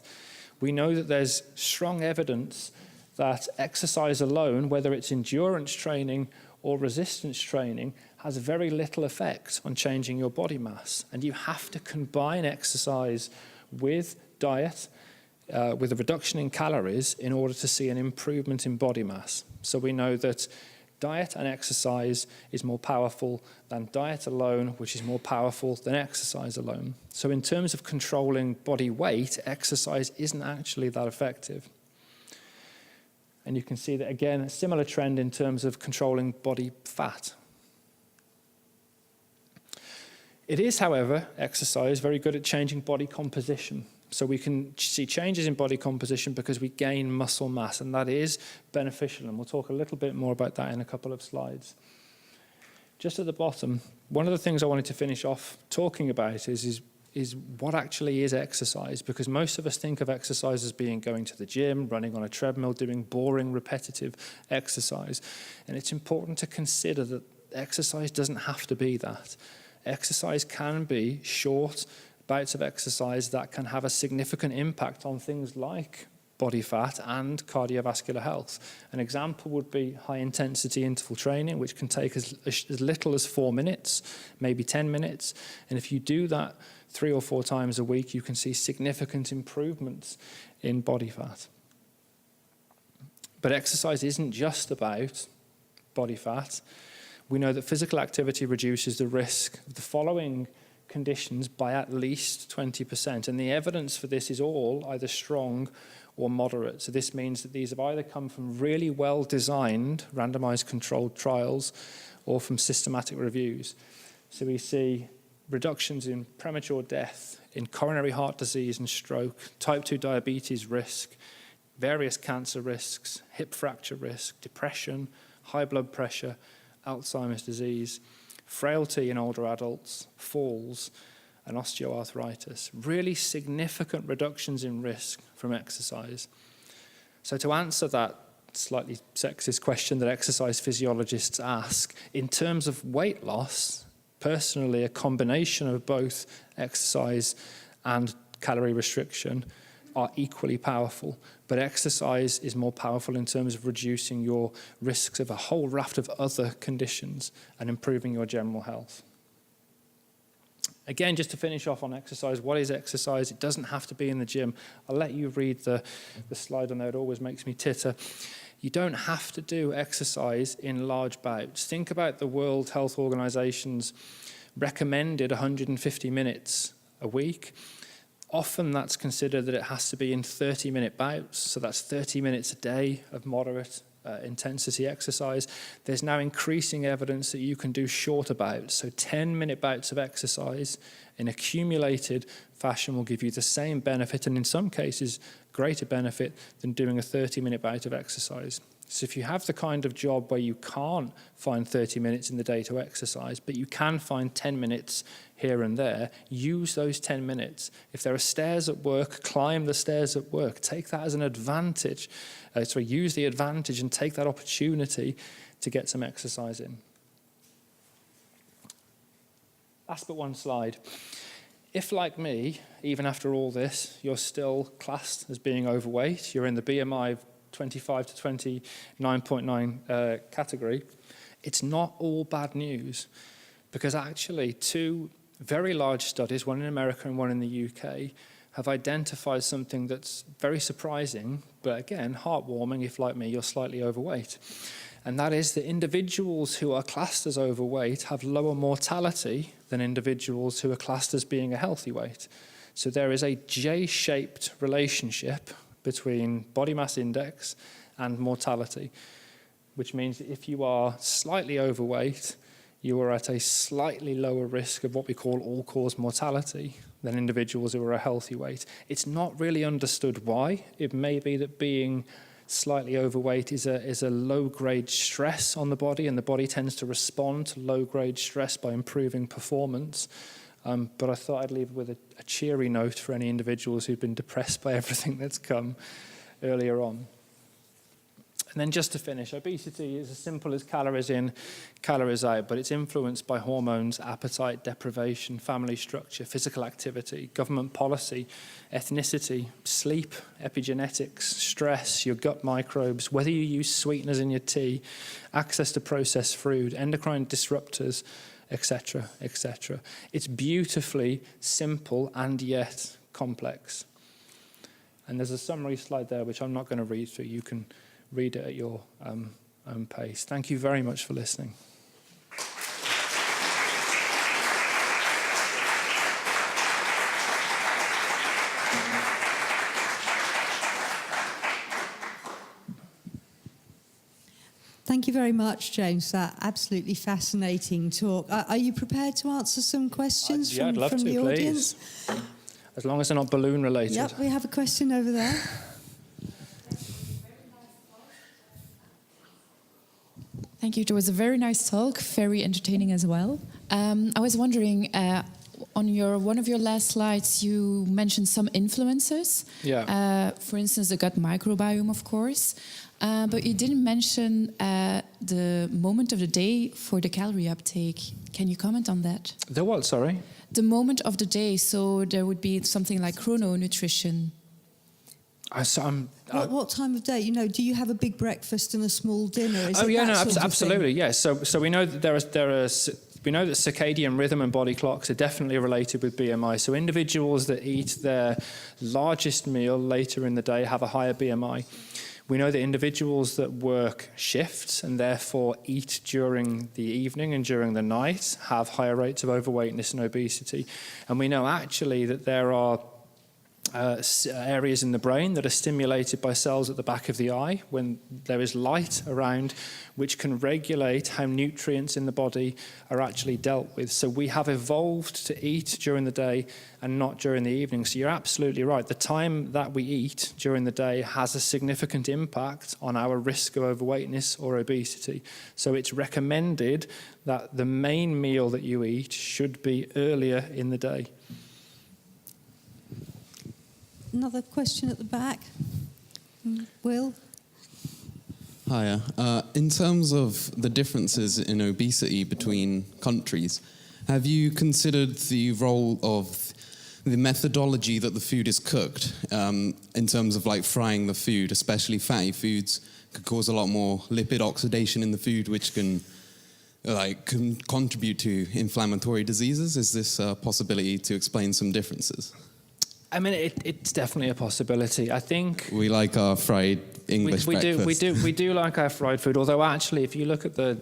We know that there's strong evidence that exercise alone, whether it's endurance training or resistance training, has very little effect on changing your body mass. And you have to combine exercise with diet, with a reduction in calories, in order to see an improvement in body mass. So we know that diet and exercise is more powerful than diet alone, which is more powerful than exercise alone. So in terms of controlling body weight, exercise isn't actually that effective. And you can see that, again, a similar trend in terms of controlling body fat. It is, however, exercise very good at changing body composition. So we can see changes in body composition because we gain muscle mass, and that is beneficial. And we'll talk a little bit more about that in a couple of slides. Just at the bottom, one of the things I wanted to finish off talking about is is what actually is exercise, because most of us think of exercise as being going to the gym, running on a treadmill, doing boring, repetitive exercise. And it's important to consider that exercise doesn't have to be that. Exercise can be short bouts of exercise that can have a significant impact on things like body fat and cardiovascular health. An example would be high-intensity interval training, which can take as little as 4 minutes, maybe 10 minutes. And if you do that 3 or 4 times a week, you can see significant improvements in body fat. But exercise isn't just about body fat. We know that physical activity reduces the risk of the following conditions by at least 20%. And the evidence for this is all either strong or moderate. So this means that these have either come from really well-designed randomized controlled trials or from systematic reviews. So we see reductions in premature death, in coronary heart disease and stroke, type 2 diabetes risk, various cancer risks, hip fracture risk, depression, high blood pressure, Alzheimer's disease, frailty in older adults, falls, and osteoarthritis. Really significant reductions in risk from exercise. So to answer that slightly sexist question that exercise physiologists ask, in terms of weight loss, personally, a combination of both exercise and calorie restriction are equally powerful, but exercise is more powerful in terms of reducing your risks of a whole raft of other conditions and improving your general health. Again, just to finish off on exercise, what is exercise? It doesn't have to be in the gym. I'll let you read the slide on there. It always makes me titter. You don't have to do exercise in large bouts. Think about the World Health Organization's recommended 150 minutes a week. Often that's considered that it has to be in 30-minute bouts, so that's 30 minutes a day of moderate intensity exercise. There's now increasing evidence that you can do shorter bouts, so 10-minute bouts of exercise in accumulated fashion will give you the same benefit, and in some cases, greater benefit than doing a 30-minute bout of exercise. So if you have the kind of job where you can't find 30 minutes in the day to exercise, but you can find 10 minutes here and there, use those 10 minutes. If there are stairs at work, climb the stairs at work. Take that as an advantage. Use the advantage and take that opportunity to get some exercise in. Last but one slide. If, like me, even after all this, you're still classed as being overweight, you're in the BMI 25 to 29.9 category, it's not all bad news, because actually 2 very large studies, one in America and one in the UK, have identified something that's very surprising, but again, heartwarming if, like me, you're slightly overweight. And that is that individuals who are classed as overweight have lower mortality than individuals who are classed as being a healthy weight. So there is a J-shaped relationship between body mass index and mortality, which means that if you are slightly overweight, you are at a slightly lower risk of what we call all-cause mortality than individuals who are a healthy weight. It's not really understood why. It may be that being slightly overweight is a low-grade stress on the body, and the body tends to respond to low-grade stress by improving performance. But I thought I'd leave with a cheery note for any individuals who've been depressed by everything that's come earlier on. And then just to finish, obesity is as simple as calories in, calories out, but it's influenced by hormones, appetite, deprivation, family structure, physical activity, government policy, ethnicity, sleep, epigenetics, stress, your gut microbes, whether you use sweeteners in your tea, access to processed food, endocrine disruptors, etc., etc. It's beautifully simple and yet complex. And there's a summary slide there, which I'm not going to read through. You can read it at your own pace. Thank you very much for listening. Thank you very much, James. That absolutely fascinating talk. Are you prepared to answer some questions yeah, I'd love from to, the please. audience? As long as they're not balloon related. Yep, we have a question over there. Thank you. It was a very nice talk, very entertaining as well. I was wondering, on one of your last slides, you mentioned some influences. Yeah. For instance, the gut microbiome, of course. But you didn't mention the moment of the day for the calorie uptake. Can you comment on that? The what, sorry? The moment of the day. So there would be something like chrononutrition. What time of day? You know, do you have a big breakfast and a small dinner? Is Absolutely, yes. So we know that we know that circadian rhythm and body clocks are definitely related with BMI. So individuals that eat their largest meal later in the day have a higher BMI. We know that individuals that work shifts and therefore eat during the evening and during the night have higher rates of overweightness and obesity. And we know actually that there are areas in the brain that are stimulated by cells at the back of the eye when there is light around, which can regulate how nutrients in the body are actually dealt with. So we have evolved to eat during the day and not during the evening. So you're absolutely right. The time that we eat during the day has a significant impact on our risk of overweightness or obesity. So it's recommended that the main meal that you eat should be earlier in the day. Another question at the back. Will? Hiya. In terms of the differences in obesity between countries, have you considered the role of the methodology that the food is cooked in terms of like frying the food, especially fatty foods, could cause a lot more lipid oxidation in the food, which can contribute to inflammatory diseases? Is this a possibility to explain some differences? I mean, it's definitely a possibility. I think we like our fried English breakfast. We do like our fried food. Although actually, if you look at the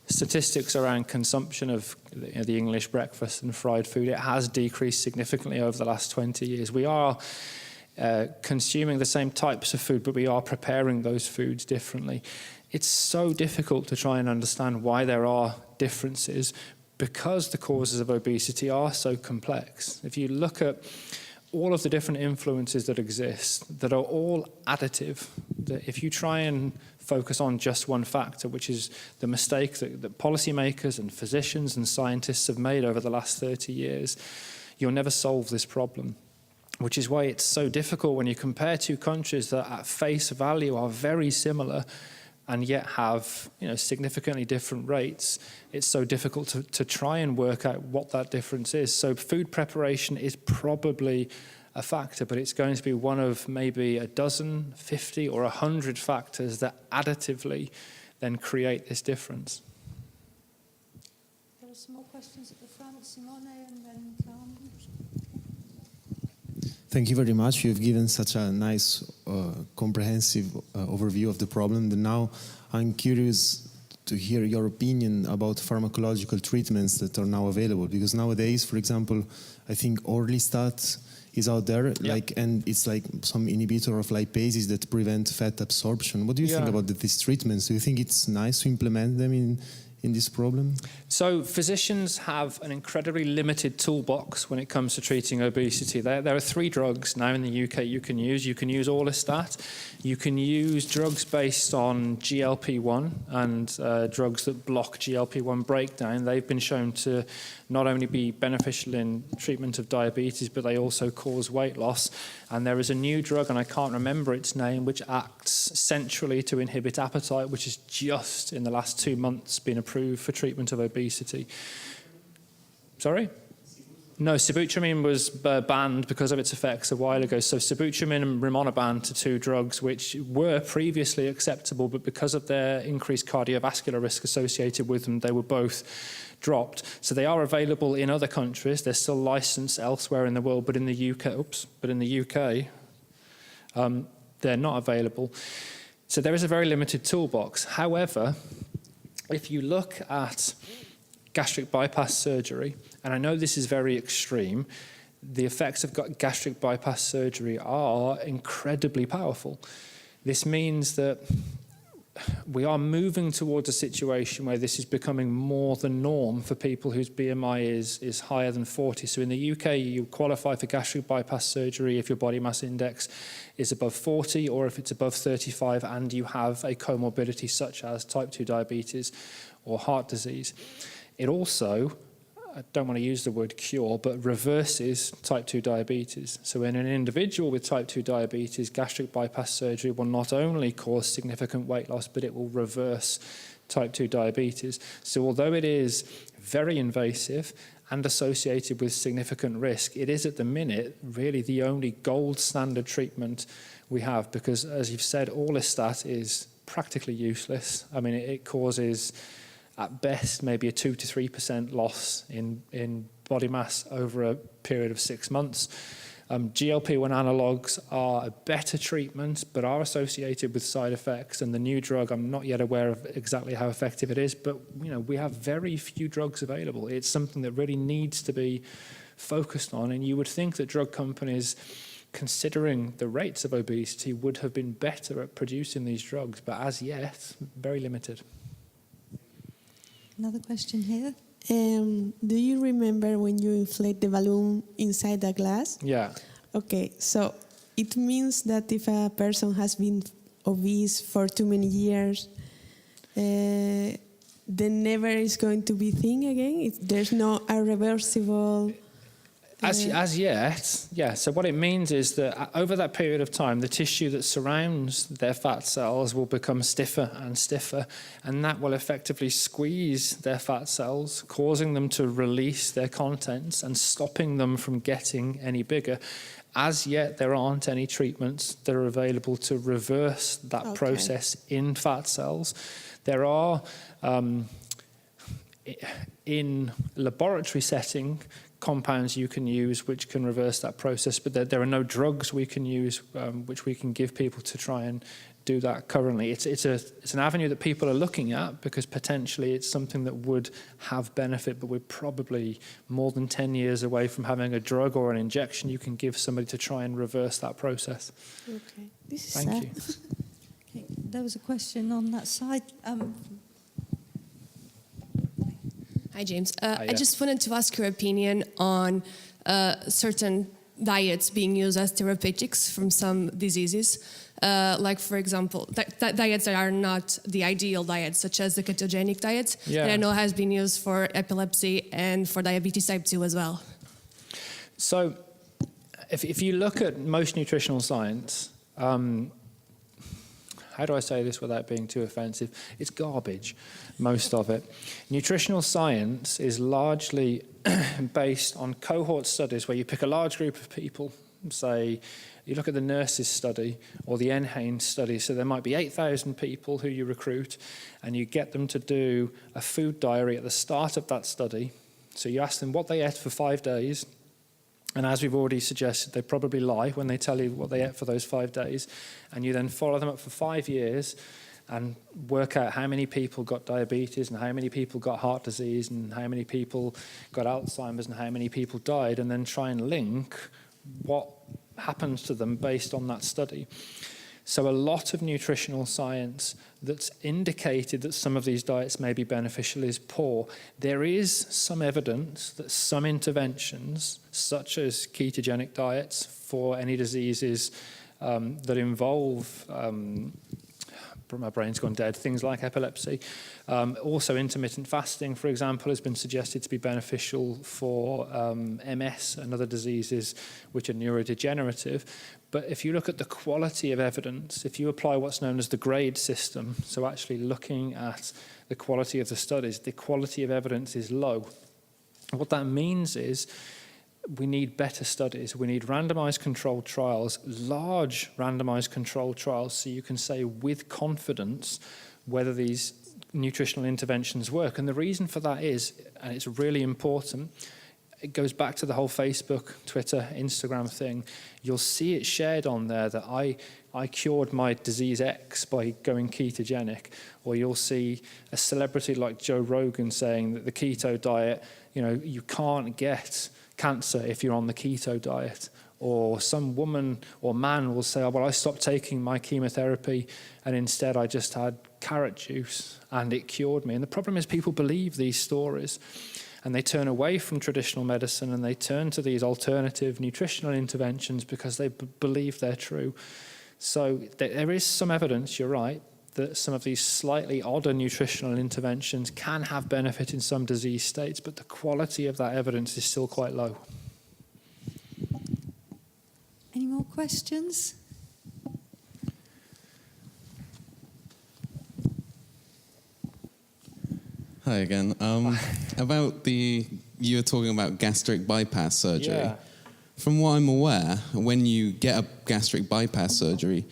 statistics around consumption of the English breakfast and fried food, it has decreased significantly over the last 20 years. We are consuming the same types of food, but we are preparing those foods differently. It's so difficult to try and understand why there are differences because the causes of obesity are so complex. If you look at all of the different influences that exist, that are all additive, that if you try and focus on just one factor, which is the mistake that policymakers and physicians and scientists have made over the last 30 years, you'll never solve this problem. Which is why it's so difficult when you compare two countries that at face value are very similar and yet have significantly different rates. It's so difficult to try and work out what that difference is. So food preparation is probably a factor, but it's going to be one of maybe a dozen, 50 or 100 factors that additively then create this difference. There are some more questions at the front. Simone and then Tom. Thank you very much. You've given such a nice, comprehensive overview of the problem. And now I'm curious to hear your opinion about pharmacological treatments that are now available. Because nowadays, for example, I think Orlistat is out there, and it's like some inhibitor of lipases that prevent fat absorption. What do you think about these treatments? Do you think it's nice to implement them in this problem? So physicians have an incredibly limited toolbox when it comes to treating obesity. There are 3 drugs now in the UK you can use. You can use Orlistat, you can use drugs based on GLP-1 and drugs that block GLP-1 breakdown. They've been shown to not only be beneficial in treatment of diabetes, but they also cause weight loss. And there is a new drug, and I can't remember its name, which acts centrally to inhibit appetite, which has just in the last 2 months been approved for treatment of obesity. Sorry? No, sibutramine was banned because of its effects a while ago. So sibutramine and rimonabant are 2 drugs which were previously acceptable, but because of their increased cardiovascular risk associated with them, they were both dropped. So they are available in other countries. They're still licensed elsewhere in the world, but in the UK, they're not available. So there is a very limited toolbox. However, if you look at gastric bypass surgery, and I know this is very extreme, the effects of gastric bypass surgery are incredibly powerful. This means that we are moving towards a situation where this is becoming more the norm for people whose BMI is higher than 40. So in the UK, you qualify for gastric bypass surgery if your body mass index is above 40 or if it's above 35 and you have a comorbidity such as type 2 diabetes or heart disease. It also I don't want to use the word cure, but reverses type 2 diabetes. So in an individual with type 2 diabetes, gastric bypass surgery will not only cause significant weight loss, but it will reverse type 2 diabetes. So although it is very invasive and associated with significant risk, it is at the minute really the only gold standard treatment we have, because as you've said, orlistat is practically useless. I mean, it causes at best maybe a 2 to 3% loss in body mass over a period of 6 months. GLP-1 analogues are a better treatment, but are associated with side effects. And the new drug, I'm not yet aware of exactly how effective it is, but we have very few drugs available. It's something that really needs to be focused on. And you would think that drug companies, considering the rates of obesity, would have been better at producing these drugs, but as yet, very limited. Another question here. Do you remember when you inflate the balloon inside the glass? Yeah. Okay, so it means that if a person has been obese for too many years, then never is going to be thin again? There's no irreversible... As yet, yeah. So what it means is that over that period of time, the tissue that surrounds their fat cells will become stiffer and stiffer, and that will effectively squeeze their fat cells, causing them to release their contents and stopping them from getting any bigger. As yet, there aren't any treatments that are available to reverse that process in fat cells. There are, in laboratory setting, compounds you can use which can reverse that process, but there are no drugs we can use which we can give people to try and do that currently. It's an avenue that people are looking at because potentially it's something that would have benefit, but we're probably more than 10 years away from having a drug or an injection you can give somebody to try and reverse that process. Okay, this is Thank sad. you. Okay, there was a question on that side. Hi, James. I just wanted to ask your opinion on certain diets being used as therapeutics from some diseases. Like, for example, diets that are not the ideal diets, such as the ketogenic diet, that I know has been used for epilepsy and for diabetes type 2 as well. So if you look at most nutritional science, how do I say this without being too offensive? It's garbage, most of it. Nutritional science is largely based on cohort studies where you pick a large group of people, say, you look at the nurses study or the NHANES study, so there might be 8,000 people who you recruit, and you get them to do a food diary at the start of that study. So you ask them what they ate for 5 days, and as we've already suggested, they probably lie when they tell you what they ate for those 5 days. And you then follow them up for 5 years and work out how many people got diabetes and how many people got heart disease and how many people got Alzheimer's and how many people died, and then try and link what happens to them based on that study. So a lot of nutritional science that's indicated that some of these diets may be beneficial is poor. There is some evidence that some interventions, such as ketogenic diets for any diseases that involve, my brain's gone dead, things like epilepsy. Also intermittent fasting, for example, has been suggested to be beneficial for MS and other diseases which are neurodegenerative. But if you look at the quality of evidence, if you apply what's known as the grade system, so actually looking at the quality of the studies, the quality of evidence is low. What that means is we need better studies. We need randomized controlled trials, large randomized controlled trials, so you can say with confidence whether these nutritional interventions work. And the reason for that is, and it's really important, it goes back to the whole Facebook, Twitter, Instagram thing. You'll see it shared on there that I cured my disease X by going ketogenic. Or you'll see a celebrity like Joe Rogan saying that the keto diet, you can't get cancer if you're on the keto diet. Or some woman or man will say, I stopped taking my chemotherapy and instead I just had carrot juice and it cured me. And the problem is people believe these stories and they turn away from traditional medicine and they turn to these alternative nutritional interventions because they believe they're true. So there is some evidence, you're right, that some of these slightly odder nutritional interventions can have benefit in some disease states, but the quality of that evidence is still quite low. Any more questions? Hi again. You were talking about gastric bypass surgery. Yeah. From what I'm aware, when you get a gastric bypass surgery,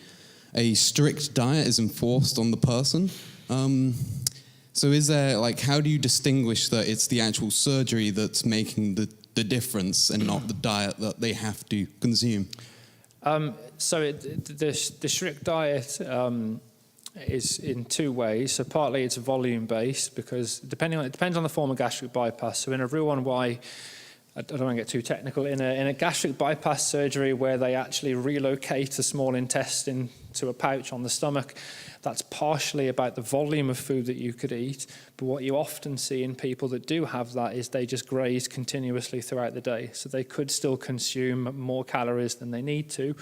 a strict diet is enforced on the person. So is there, how do you distinguish that it's the actual surgery that's making the difference and not the diet that they have to consume? The strict diet is in two ways. So partly it's volume-based, because it depends on the form of gastric bypass. So in a Roux-en-Y, I don't want to get too technical, in a gastric bypass surgery where they actually relocate a small intestine to a pouch on the stomach, that's partially about the volume of food that you could eat. But what you often see in people that do have that is they just graze continuously throughout the day. So they could still consume more calories than they need to.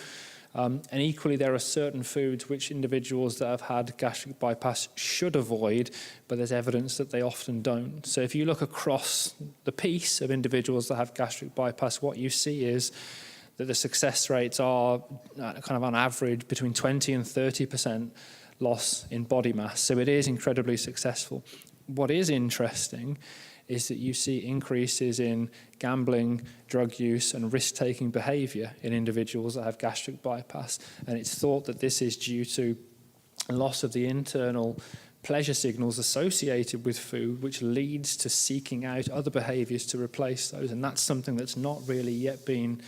And equally, there are certain foods which individuals that have had gastric bypass should avoid, but there's evidence that they often don't. So if you look across the piece of individuals that have gastric bypass, what you see is that the success rates are kind of on average between 20 and 30% loss in body mass. So it is incredibly successful. What is interesting is that you see increases in gambling, drug use, and risk-taking behaviour in individuals that have gastric bypass. And it's thought that this is due to loss of the internal pleasure signals associated with food, which leads to seeking out other behaviours to replace those. And that's something that's not really yet been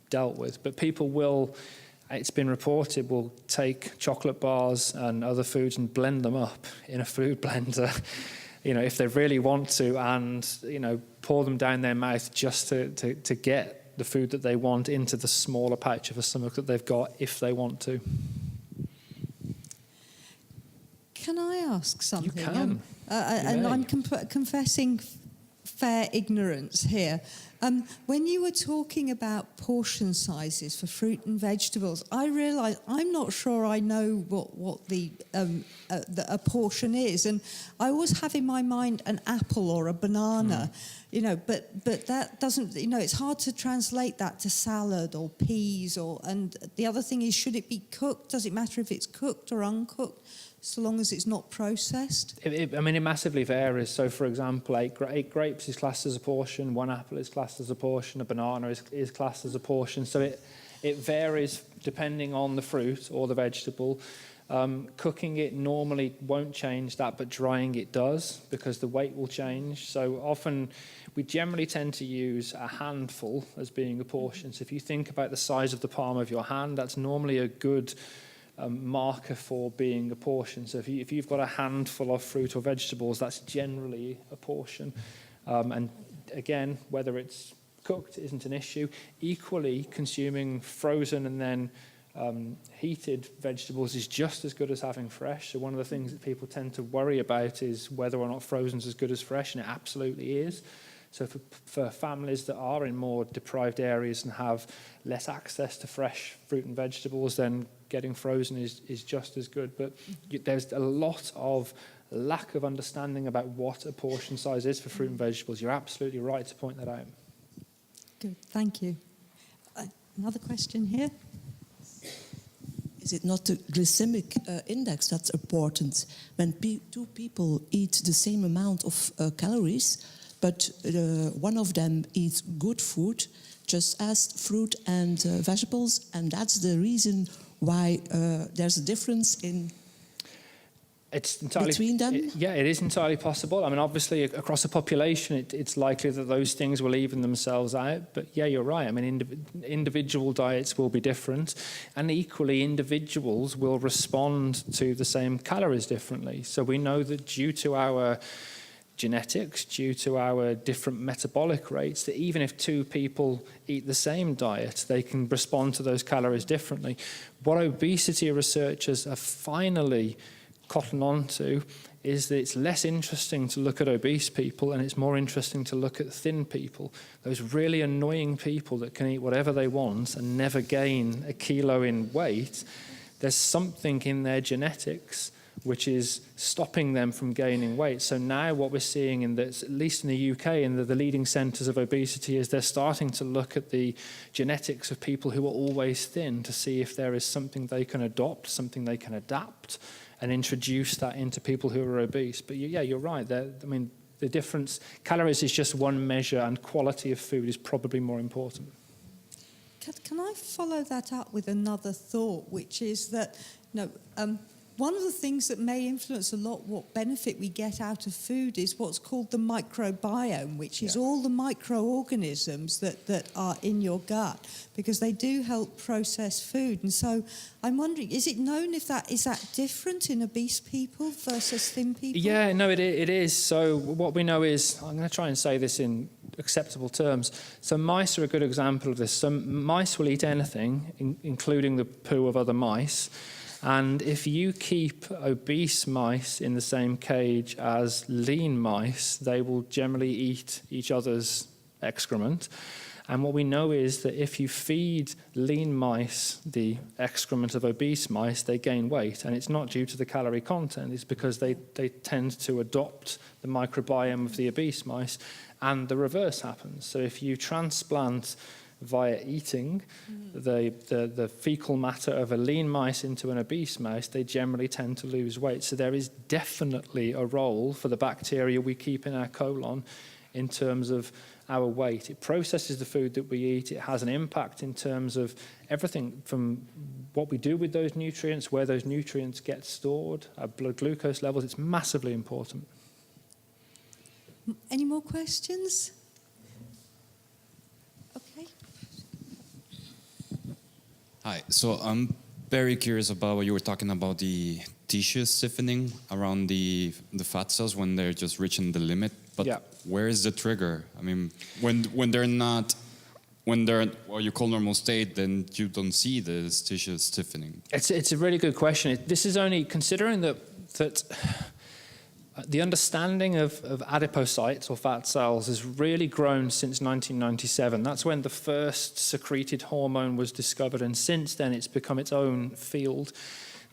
dealt with. But people will, it's been reported, will take chocolate bars and other foods and blend them up in a food blender, if they really want to, and, pour them down their mouth just to get the food that they want into the smaller pouch of a stomach that they've got, if they want to. Can I ask something? You can. And I'm confessing fair ignorance here. When you were talking about portion sizes for fruit and vegetables, I realised I'm not sure I know what a portion is, and I always have in my mind an apple or a banana, but that doesn't, it's hard to translate that to salad or peas, and the other thing is, should it be cooked? Does it matter if it's cooked or uncooked, so long as it's not processed? It massively varies. So, for example, 8 grapes is classed as a portion, 1 apple is classed as a portion, a banana is classed as a portion. So it varies depending on the fruit or the vegetable. Cooking it normally won't change that, but drying it does, because the weight will change. So often we generally tend to use a handful as being a portion. So if you think about the size of the palm of your hand, that's normally a good marker for being a portion. So if you've got a handful of fruit or vegetables, that's generally a portion. And again, whether it's cooked isn't an issue. Equally, consuming frozen and then heated vegetables is just as good as having fresh. So one of the things that people tend to worry about is whether or not frozen is as good as fresh, and it absolutely is. So for families that are in more deprived areas and have less access to fresh fruit and vegetables, then getting frozen is just as good. But there's a lot of lack of understanding about what a portion size is for fruit and vegetables. You're absolutely right to point that out. Good, thank you. Another question here. Is it not the glycemic index that's important? When two people eat the same amount of calories, but one of them eats good food, just as fruit and vegetables, and that's the reason why there's a difference in between them? It is entirely possible. Obviously, across a population, it's likely that those things will even themselves out. But yeah, you're right. Individual diets will be different, and equally, individuals will respond to the same calories differently. So we know that due to our genetics, due to our different metabolic rates, that even if 2 people eat the same diet, they can respond to those calories differently. What obesity researchers are finally cotton on to is that it's less interesting to look at obese people, and it's more interesting to look at thin people, those really annoying people that can eat whatever they want and never gain a kilo in weight. There's something in their genetics which is stopping them from gaining weight. So now what we're seeing, at least in the UK, in the leading centres of obesity, is they're starting to look at the genetics of people who are always thin to see if there is something they can adopt, something they can adapt, and introduce that into people who are obese. But yeah, you're right. The difference, calories is just one measure, and quality of food is probably more important. Can I follow that up with another thought, which is that, one of the things that may influence a lot what benefit we get out of food is what's called the microbiome, which is all the microorganisms that are in your gut, because they do help process food. And so I'm wondering, is it known if that is different in obese people versus thin people? Yeah, no, it is. So what we know is, I'm going to try and say this in acceptable terms. So mice are a good example of this. So mice will eat anything, including the poo of other mice. And if you keep obese mice in the same cage as lean mice, they will generally eat each other's excrement. And what we know is that if you feed lean mice the excrement of obese mice, they gain weight. And it's not due to the calorie content, it's because they tend to adopt the microbiome of the obese mice, and the reverse happens. So if you transplant via eating the fecal matter of a lean mice into an obese mouse, they generally tend to lose weight. So there is definitely a role for the bacteria we keep in our colon in terms of our weight. It processes the food that we eat. It has an impact in terms of everything from what we do with those nutrients, where those nutrients get stored, our blood glucose levels. It's massively important. Any more questions? Hi, so I'm very curious about what you were talking about, the tissue stiffening around the fat cells when they're just reaching the limit. But where is the trigger? I mean, when they're what you call normal state, then you don't see this tissue stiffening. It's a really good question. This is only considering that the understanding of adipocytes or fat cells has really grown since 1997. That's when the first secreted hormone was discovered, and since then it's become its own field.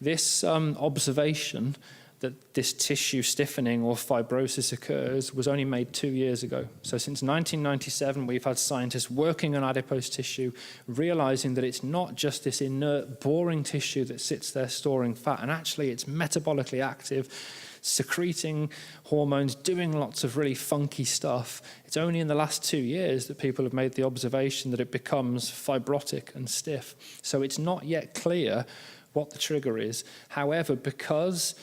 This observation that this tissue stiffening or fibrosis occurs was only made 2 years ago. So since 1997, we've had scientists working on adipose tissue, realizing that it's not just this inert, boring tissue that sits there storing fat, and actually it's metabolically active, secreting hormones, doing lots of really funky stuff. It's only in the last 2 years that people have made the observation that it becomes fibrotic and stiff. So it's not yet clear what the trigger is. However, because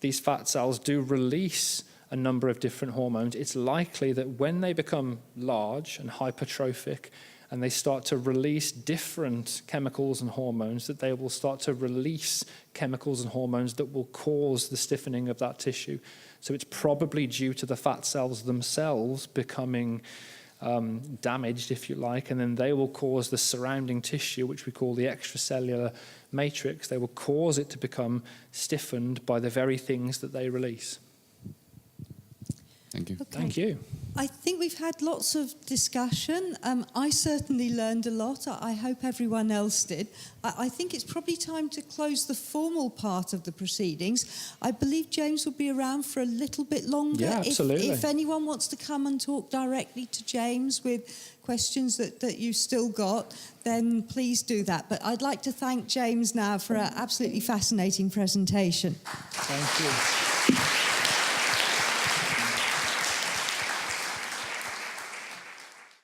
these fat cells do release a number of different hormones, it's likely that when they become large and hypertrophic and they start to release different chemicals and hormones, that they will start to release chemicals and hormones that will cause the stiffening of that tissue. So it's probably due to the fat cells themselves becoming damaged, if you like, and then they will cause the surrounding tissue, which we call the extracellular matrix, they will cause it to become stiffened by the very things that they release. Thank you. Okay. Thank you. I think we've had lots of discussion. I certainly learned a lot. I hope everyone else did. I think it's probably time to close the formal part of the proceedings. I believe James will be around for a little bit longer. Yeah, absolutely. If anyone wants to come and talk directly to James with questions that you still got, then please do that. But I'd like to thank James now for an absolutely fascinating presentation. Thank you.